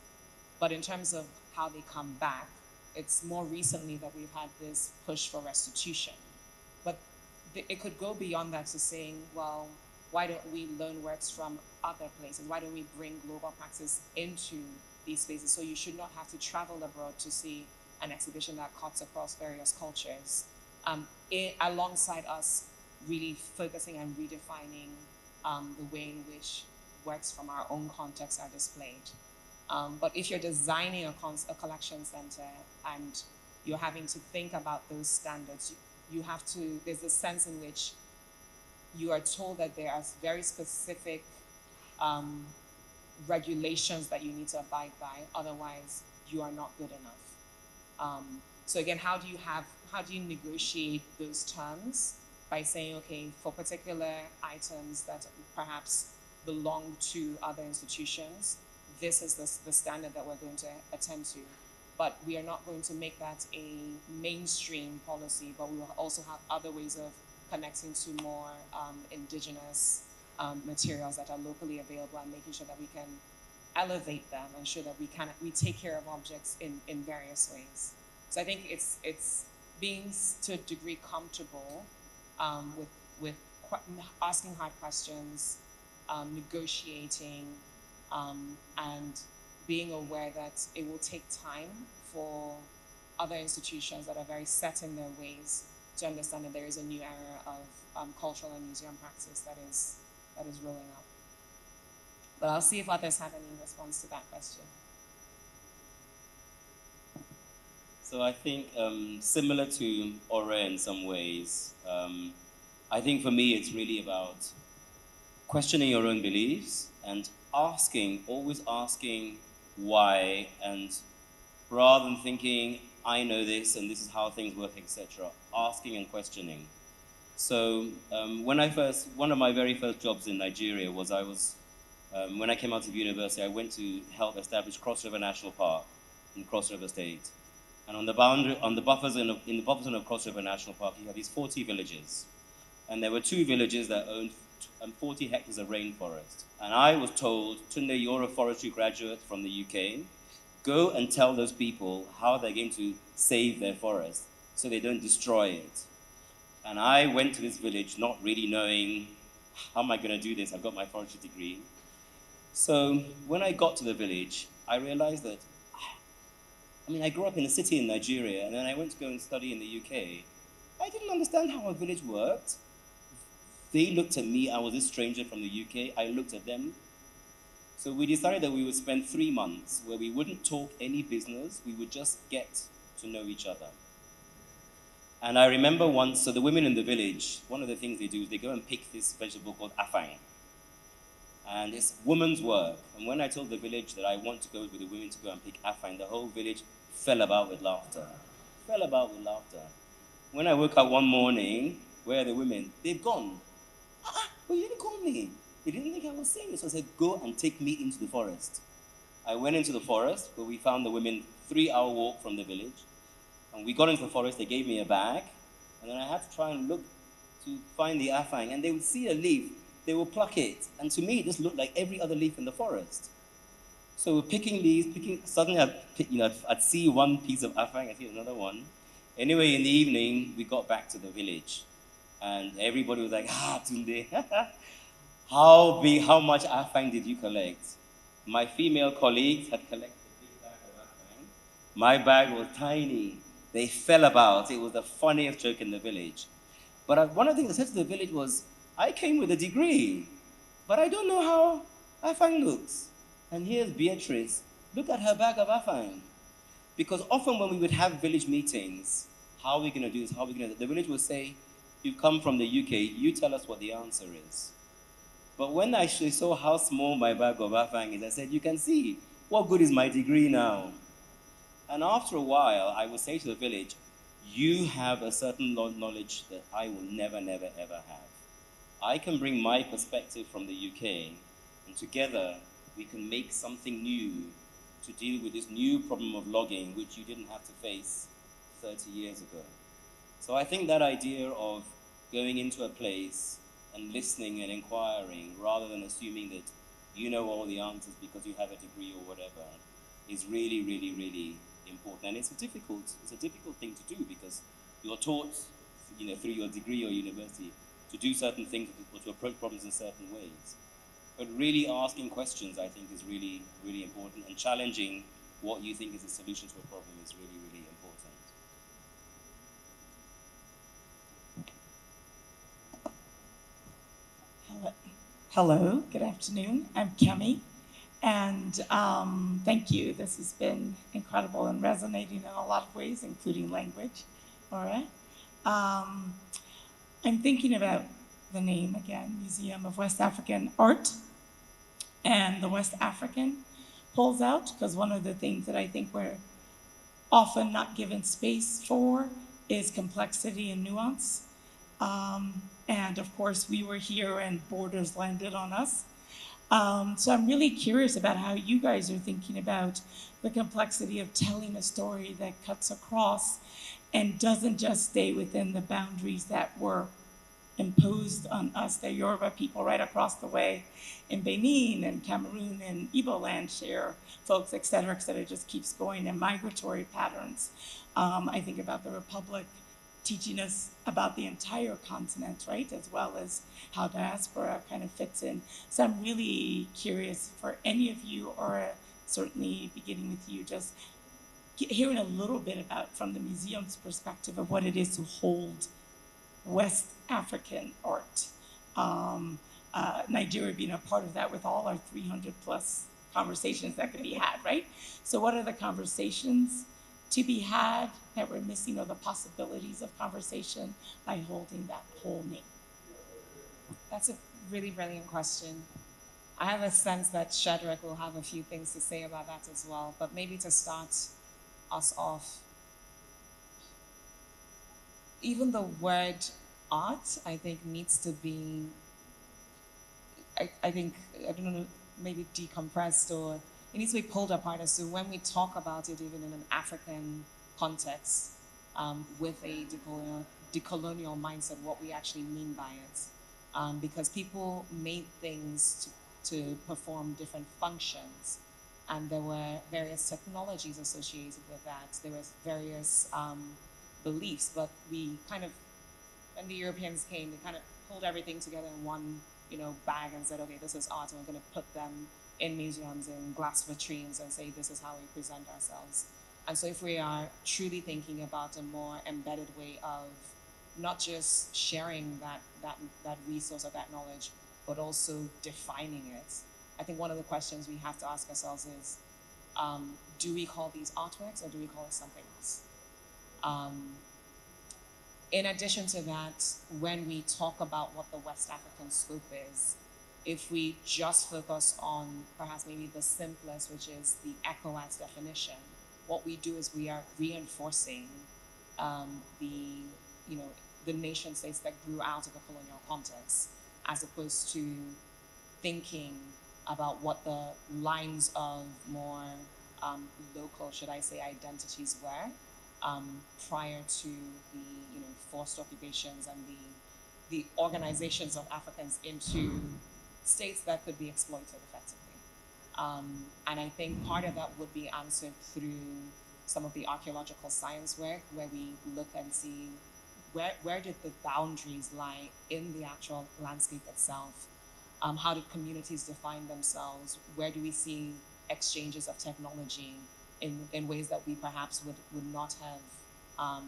But in terms of how they come back, it's more recently that we've had this push for restitution. But it could go beyond that to saying, well, why don't we learn works from other places? Why don't we bring global practice into these spaces? So you should not have to travel abroad to see an exhibition that cuts across various cultures, alongside us really focusing and redefining the way in which works from our own context are displayed. But if you're designing a collection center and you're having to think about those standards, you have to, there's a sense in which you are told that there are very specific regulations that you need to abide by, otherwise you are not good enough. So again, how do you negotiate those terms by saying, okay, for particular items that perhaps belong to other institutions, this is the standard that we're going to attend to. But we are not going to make that a mainstream policy, but we will also have other ways of connecting to more indigenous materials that are locally available, and making sure that we can elevate them and ensure that we take care of objects in various ways. So I think it's being to a degree comfortable with asking hard questions, negotiating, and being aware that it will take time for other institutions that are very set in their ways to understand that there is a new era of cultural and museum practice that is rolling out. But I'll see if others have any response to that question. So I think similar to Ore in some ways, I think for me it's really about questioning your own beliefs and always asking why, and rather than thinking, I know this and this is how things work, etc., asking and questioning. So one of my very first jobs in Nigeria was when I came out of university, I went to help establish Cross River National Park in Cross River State. And in the buffer zone of Cross River National Park, you have these 40 villages. And there were 2 villages that owned 40 hectares of rainforest. And I was told, Tunde, you're a forestry graduate from the UK. Go and tell those people how they're going to save their forest so they don't destroy it. And I went to this village not really knowing, how am I going to do this? I've got my forestry degree. So when I got to the village, I realized that, I grew up in a city in Nigeria, and then I went to go and study in the UK. I didn't understand how a village worked. They looked at me, I was this stranger from the UK, I looked at them. So we decided that we would spend 3 months where we wouldn't talk any business, we would just get to know each other. And I remember once, so the women in the village, one of the things they do is they go and pick this vegetable called afang. And it's women's work. And when I told the village that I want to go with the women to go and pick afang, the whole village fell about with laughter. When I woke up one morning, where are the women? They've gone. But you didn't call me. They didn't think I was serious. So I said, go and take me into the forest. I went into the forest, where we found the women 3-hour walk from the village. And we got into the forest, they gave me a bag. And then I had to try and look to find the afang. And they would see a leaf, they would pluck it. And to me, it just looked like every other leaf in the forest. So we're picking leaves, suddenly I'd see one piece of afang, I'd see another one. Anyway, in the evening, we got back to the village. And everybody was like, Tunde, how much afang did you collect? My female colleagues had collected a big bag of afang. My bag was tiny. They fell about. It was the funniest joke in the village. But one of the things I said to the village was, I came with a degree, but I don't know how afang looks. And here's Beatrice. Look at her bag of afang. Because often when we would have village meetings, how are we going to do this? The village would say, you come from the UK, you tell us what the answer is. But when I actually saw how small my bag of afang is, I said, you can see, what good is my degree now? And after a while, I would say to the village, you have a certain knowledge that I will never, never, ever have. I can bring my perspective from the UK, and together we can make something new to deal with this new problem of logging, which you didn't have to face 30 years ago. So I think that idea of going into a place and listening and inquiring, rather than assuming that you know all the answers because you have a degree or whatever, is really, really, really important. And it's a difficult thing to do because you're taught, through your degree or university, to do certain things or to approach problems in certain ways. But really asking questions, I think, is really, really important, and challenging what you think is a solution to a problem is really, really important. Hello, good afternoon. I'm Kemi, and thank you. This has been incredible and resonating in a lot of ways, including language. All right. I'm thinking about the name again, Museum of West African Art, and the West African pulls out, because one of the things that I think we're often not given space for is complexity and nuance. And of course, we were here and borders landed on us. So I'm really curious about how you guys are thinking about the complexity of telling a story that cuts across and doesn't just stay within the boundaries that were imposed on us. The Yoruba people right across the way in Benin and Cameroon and Igbo land share folks, et cetera, just keeps going, and migratory patterns. I think about the Republic teaching us about the entire continent, right, as well as how diaspora kind of fits in. So I'm really curious for any of you, or certainly beginning with you, just hearing a little bit about, from the museum's perspective, of what it is to hold West African art. Nigeria being a part of that with all our 300 plus conversations that could be had, right? So what are the conversations to be had that we're missing, or the possibilities of conversation by holding that whole name? That's a really brilliant question. I have a sense that Shadreck will have a few things to say about that as well, but maybe to start us off, even the word art, I think, needs to be, I don't know, maybe decompressed, or it needs to be pulled apart as to when we talk about it, even in an African context, with a decolonial mindset, what we actually mean by it. Because people made things to perform different functions, and there were various technologies associated with that. There was various beliefs, but we kind of, when the Europeans came, they kind of pulled everything together in one, bag and said, okay, this is art, and we're going to put them in museums, in glass vitrines, and say this is how we present ourselves. And so if we are truly thinking about a more embedded way of not just sharing that resource or that knowledge, but also defining it, I think one of the questions we have to ask ourselves is, do we call these artworks, or do we call it something else? In addition to that, when we talk about what the West African scope is, if we just focus on perhaps maybe the simplest, which is the ECOWAS definition, what we do is we are reinforcing the nation states that grew out of a colonial context, as opposed to thinking about what the lines of more local, should I say, identities were prior to the forced occupations and the organizations of Africans into states that could be exploited effectively. And I think part of that would be answered through some of the archaeological science work, where we look and see where did the boundaries lie in the actual landscape itself? How did communities define themselves? Where do we see exchanges of technology in ways that we perhaps would not have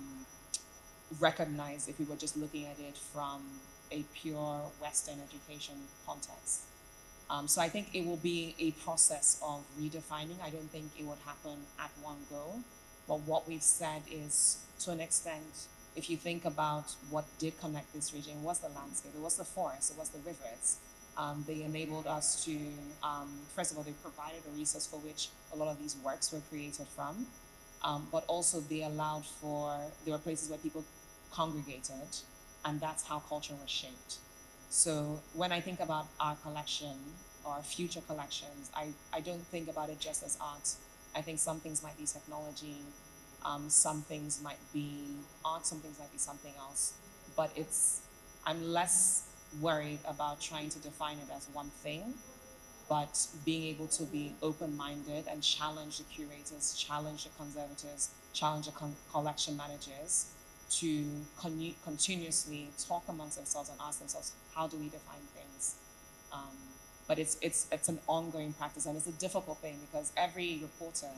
recognized if we were just looking at it from a pure Western education context? So I think it will be a process of redefining. I don't think it would happen at one go. But what we've said is, to an extent, if you think about what did connect this region, it was the landscape, it was the forest, it was the rivers. They enabled us to, first of all, they provided a resource for which a lot of these works were created from, but also they allowed for, there were places where people congregated, and that's how culture was shaped. So when I think about our collection or future collections, I don't think about it just as art. I think some things might be technology, some things might be art, some things might be something else, but I'm less worried about trying to define it as one thing, but being able to be open-minded and challenge the curators, challenge the conservators, challenge the collection managers to continuously talk amongst themselves and ask themselves, how do we define things? But it's an ongoing practice, and it's a difficult thing, because every reporter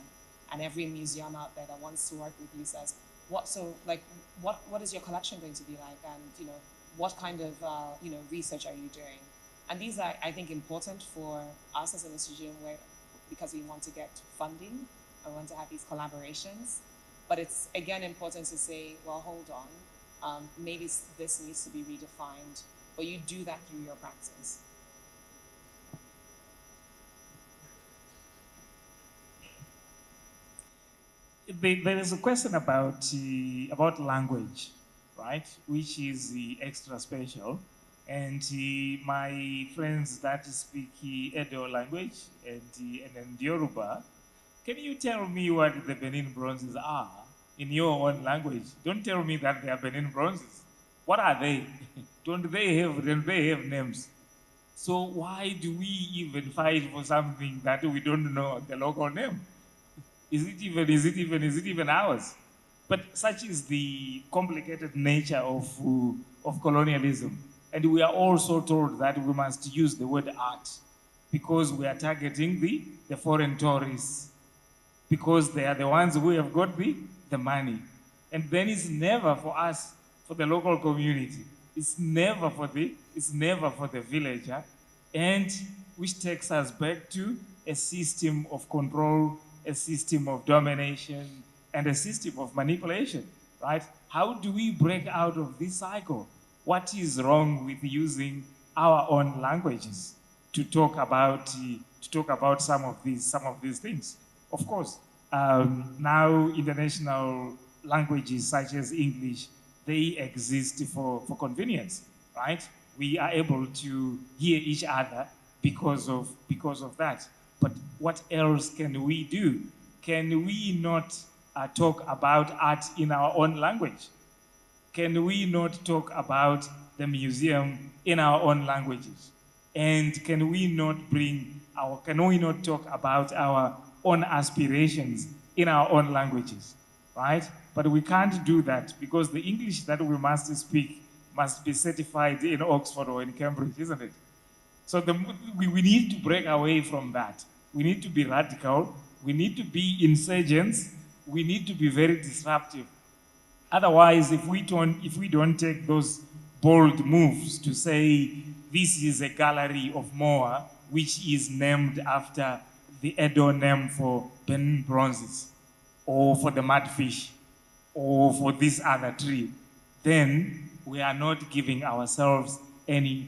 and every museum out there that wants to work with you says, what is your collection going to be like? And what kind of research are you doing? And these are, I think, important for us as an institution, because we want to get funding and want to have these collaborations. But it's, again, important to say, well, hold on, maybe this needs to be redefined, but you do that through your practice. There is a question about language, right? Which is extra special. and my friends that speak Edo language and then Yoruba. Can you tell me what the Benin bronzes are in your own language? Don't tell me that they are Benin bronzes. What are they? Don't they have names? So why do we even fight for something that we don't know the local name? Is it even ours? But such is the complicated nature of colonialism. And we are also told that we must use the word art because we are targeting the foreign tourists, because they are the ones who have got the money. And then it's never for us, for the local community. It's never for the villager. And which takes us back to a system of control, a system of domination, and a system of manipulation, right? How do we break out of this cycle? What is wrong with using our own languages to talk about some of these things? Of course, now international languages such as English, they exist for convenience, right? We are able to hear each other because of that. But what else can we do? Can we not talk about art in our own language? Can we not talk about the museum in our own languages? And can we not talk about our own aspirations in our own languages, right? But we can't do that because the English that we must speak must be certified in Oxford or in Cambridge, isn't it? So we need to break away from that. We need to be radical. We need to be insurgents. We need to be very disruptive. Otherwise, if we don't take those bold moves to say this is a gallery of MOWAA, which is named after the Edo name for Benin bronzes, or for the mudfish, or for this other tree, then we are not giving ourselves any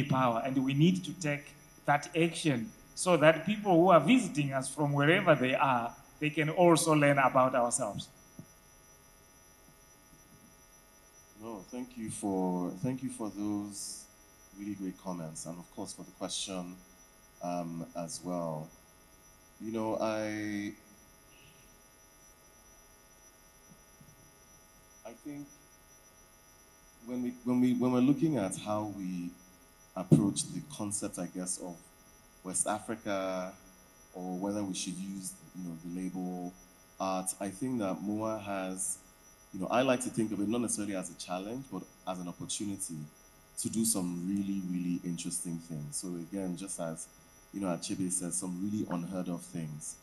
power. And we need to take that action so that people who are visiting us from wherever they are, they can also learn about ourselves. No, thank you for those really great comments, and of course for the question as well. You know, I think when we're looking at how we approach the concept, I guess, of West Africa, or whether we should use, the label art, I think that MOWAA has, I like to think of it not necessarily as a challenge, but as an opportunity to do some really, really interesting things. So again, just as, Achebe said, some really unheard of things.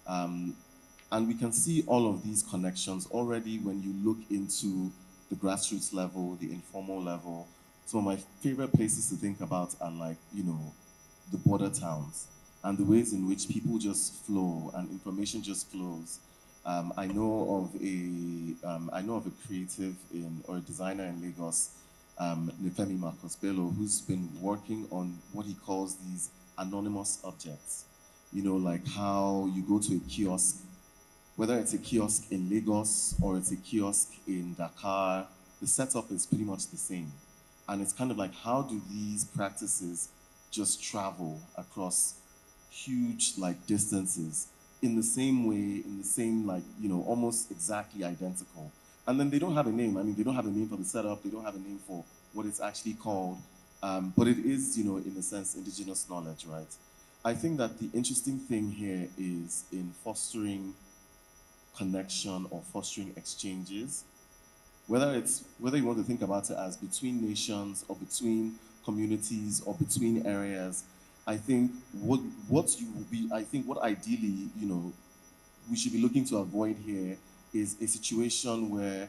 And we can see all of these connections already when you look into the grassroots level, the informal level. Some of my favorite places to think about are like, the border towns and the ways in which people just flow and information just flows. I know of a creative or a designer in Lagos, Nefemi Marcos Bello, who's been working on what he calls these anonymous objects. Like how you go to a kiosk, whether it's a kiosk in Lagos or it's a kiosk in Dakar, the setup is pretty much the same. And it's kind of like, how do these practices just travel across huge distances in the same way, in the same almost exactly identical. And then they don't have a name. I mean, they don't have a name for the setup. They don't have a name for what it's actually called. But it is, in a sense, indigenous knowledge, right? I think that the interesting thing here is in fostering connection or fostering exchanges, whether you want to think about it as between nations or between communities or between areas. I think what ideally, we should be looking to avoid here is a situation where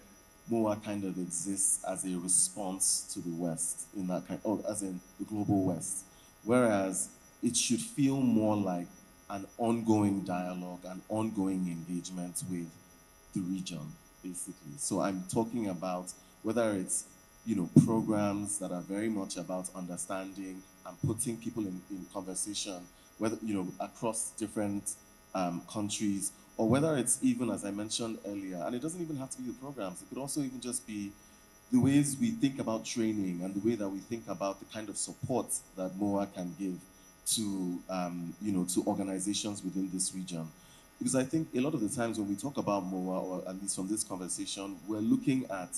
MOWAA kind of exists as a response to the West, as in the global West. Whereas it should feel more like an ongoing dialogue, an ongoing engagement with the region, basically. So I'm talking about whether it's programs that are very much about understanding and putting people in conversation, whether across different countries, or whether it's even, as I mentioned earlier, and it doesn't even have to be the programs. It could also even just be the ways we think about training and the way that we think about the kind of support that MOWAA can give to, to organizations within this region. Because I think a lot of the times when we talk about MOWAA, or at least from this conversation, we're looking at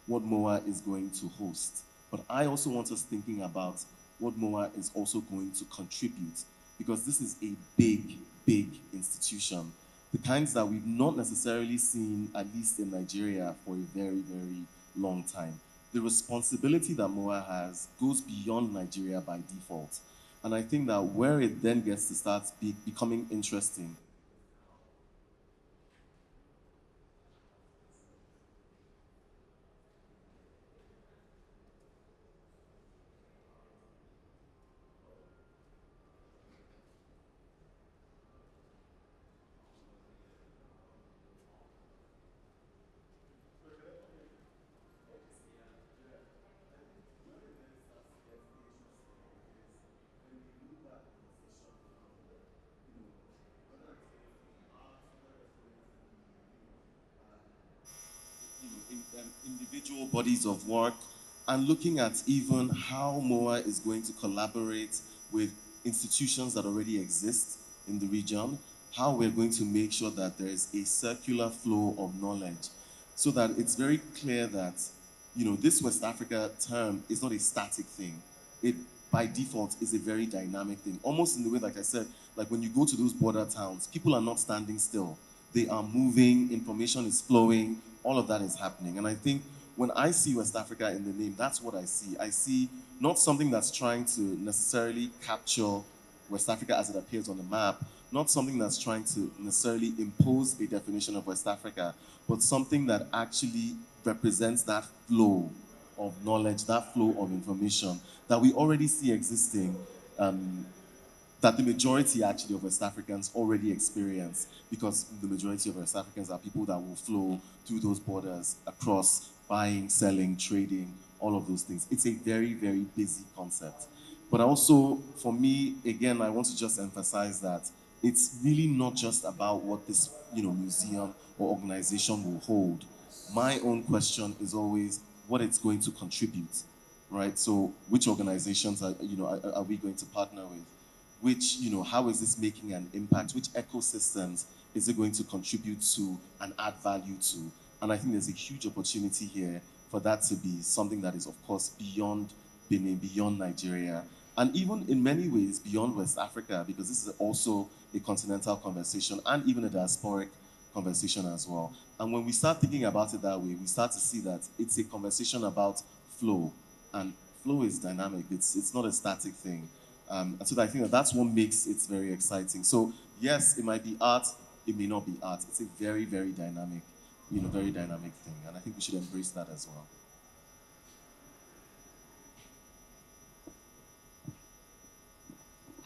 what MOWAA is going to host. But I also want us thinking about what MOWAA is also going to contribute, because this is a big, big institution. The kinds that we've not necessarily seen, at least in Nigeria, for a very, very long time. The responsibility that MOWAA has goes beyond Nigeria by default. And I think that where it then gets to start becoming interesting individual bodies of work, and looking at even how MOWAA is going to collaborate with institutions that already exist in the region, how we're going to make sure that there is a circular flow of knowledge, so that it's very clear that, this West Africa term is not a static thing. It, by default, is a very dynamic thing. Almost in the way, like I said, like when you go to those border towns, people are not standing still. They are moving, information is flowing, all of that is happening. And I think when I see West Africa in the name, that's what I see. I see not something that's trying to necessarily capture West Africa as it appears on the map, not something that's trying to necessarily impose a definition of West Africa, but something that actually represents that flow of knowledge, that flow of information that we already see existing, that the majority actually of West Africans already experience, because the majority of West Africans are people that will flow through those borders across buying, selling, trading, all of those things. It's a very, very busy concept. But also, for me, again, I want to just emphasize that it's really not just about what this, museum or organization will hold. My own question is always what it's going to contribute, right? So, which organizations are we going to partner with? Which, how is this making an impact? Which ecosystems is it going to contribute to and add value to? And I think there's a huge opportunity here for that to be something that is, of course, beyond Benin, beyond Nigeria, and even in many ways beyond West Africa, because this is also a continental conversation and even a diasporic conversation as well. And when we start thinking about it that way, we start to see that it's a conversation about flow, and flow is dynamic. It's not a static thing. And so I think that's what makes it very exciting. So yes, it might be art, it may not be art. It's a very, very dynamic, very dynamic thing. And I think we should embrace that as well.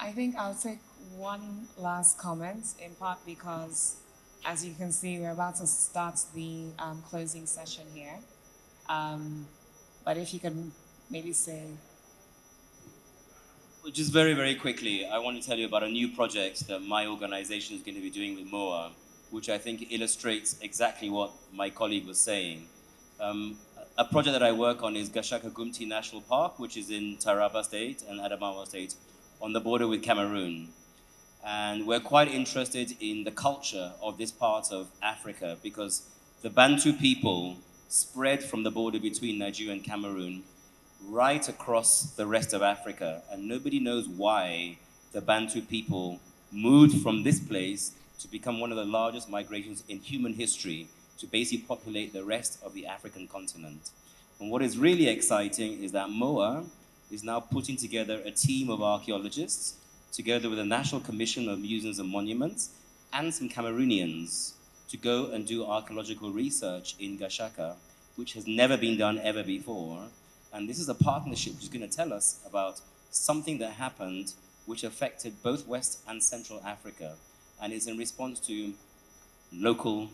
I think I'll take one last comment, in part because, as you can see, we're about to start the closing session here. But if you can maybe say... Just very, very quickly, I want to tell you about a new project that my organization is going to be doing with MOWAA, which I think illustrates exactly what my colleague was saying. A project that I work on is Gashaka Gumti National Park, which is in Taraba State and Adamawa State, on the border with Cameroon. And we're quite interested in the culture of this part of Africa, because the Bantu people spread from the border between Nigeria and Cameroon right across the rest of Africa, and nobody knows why the Bantu people moved from this place to become one of the largest migrations in human history to basically populate the rest of the African continent. And what is really exciting is that MOWAA is now putting together a team of archaeologists, together with the National Commission of Museums and Monuments, and some Cameroonians, to go and do archaeological research in Gashaka, which has never been done ever before. And this is a partnership which is going to tell us about something that happened which affected both West and Central Africa, and is in response to local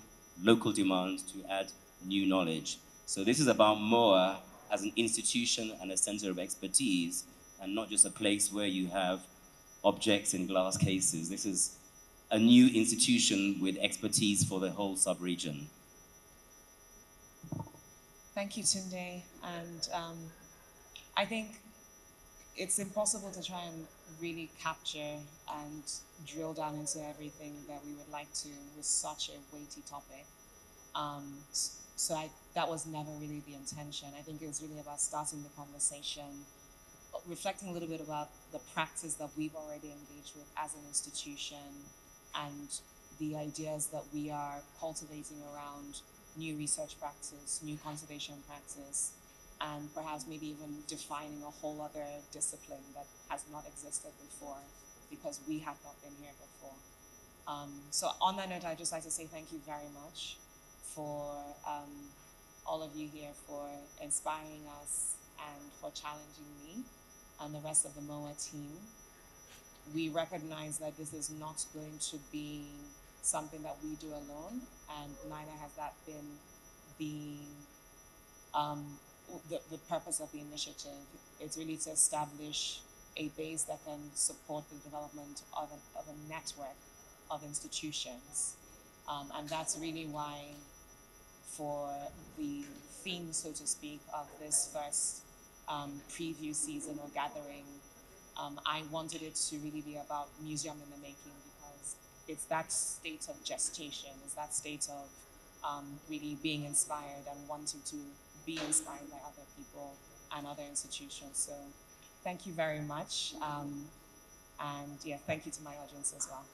demands to add new knowledge. So this is about MOWAA as an institution and a center of expertise, and not just a place where you have objects in glass cases. This is a new institution with expertise for the whole sub-region. Thank you, Tunde. And I think it's impossible to try and really capture and drill down into everything that we would like to with such a weighty topic. That was never really the intention. I think it was really about starting the conversation, reflecting a little bit about the practice that we've already engaged with as an institution and the ideas that we are cultivating around new research practice, new conservation practice, and perhaps maybe even defining a whole other discipline that has not existed before because we have not been here before. So on that note, I'd just like to say thank you very much for all of you here for inspiring us and for challenging me and the rest of the MOWAA team. We recognize that this is not going to be something that we do alone, and neither has that been the purpose of the initiative. It's really to establish a base that can support the development of a network of institutions. And that's really why, for the theme, so to speak, of this first preview season or gathering, I wanted it to really be about museum in the making, because it's that state of gestation, it's that state of really being inspired and wanting to be inspired by other people and other institutions. So thank you very much. And yeah, thank you to my audience as well.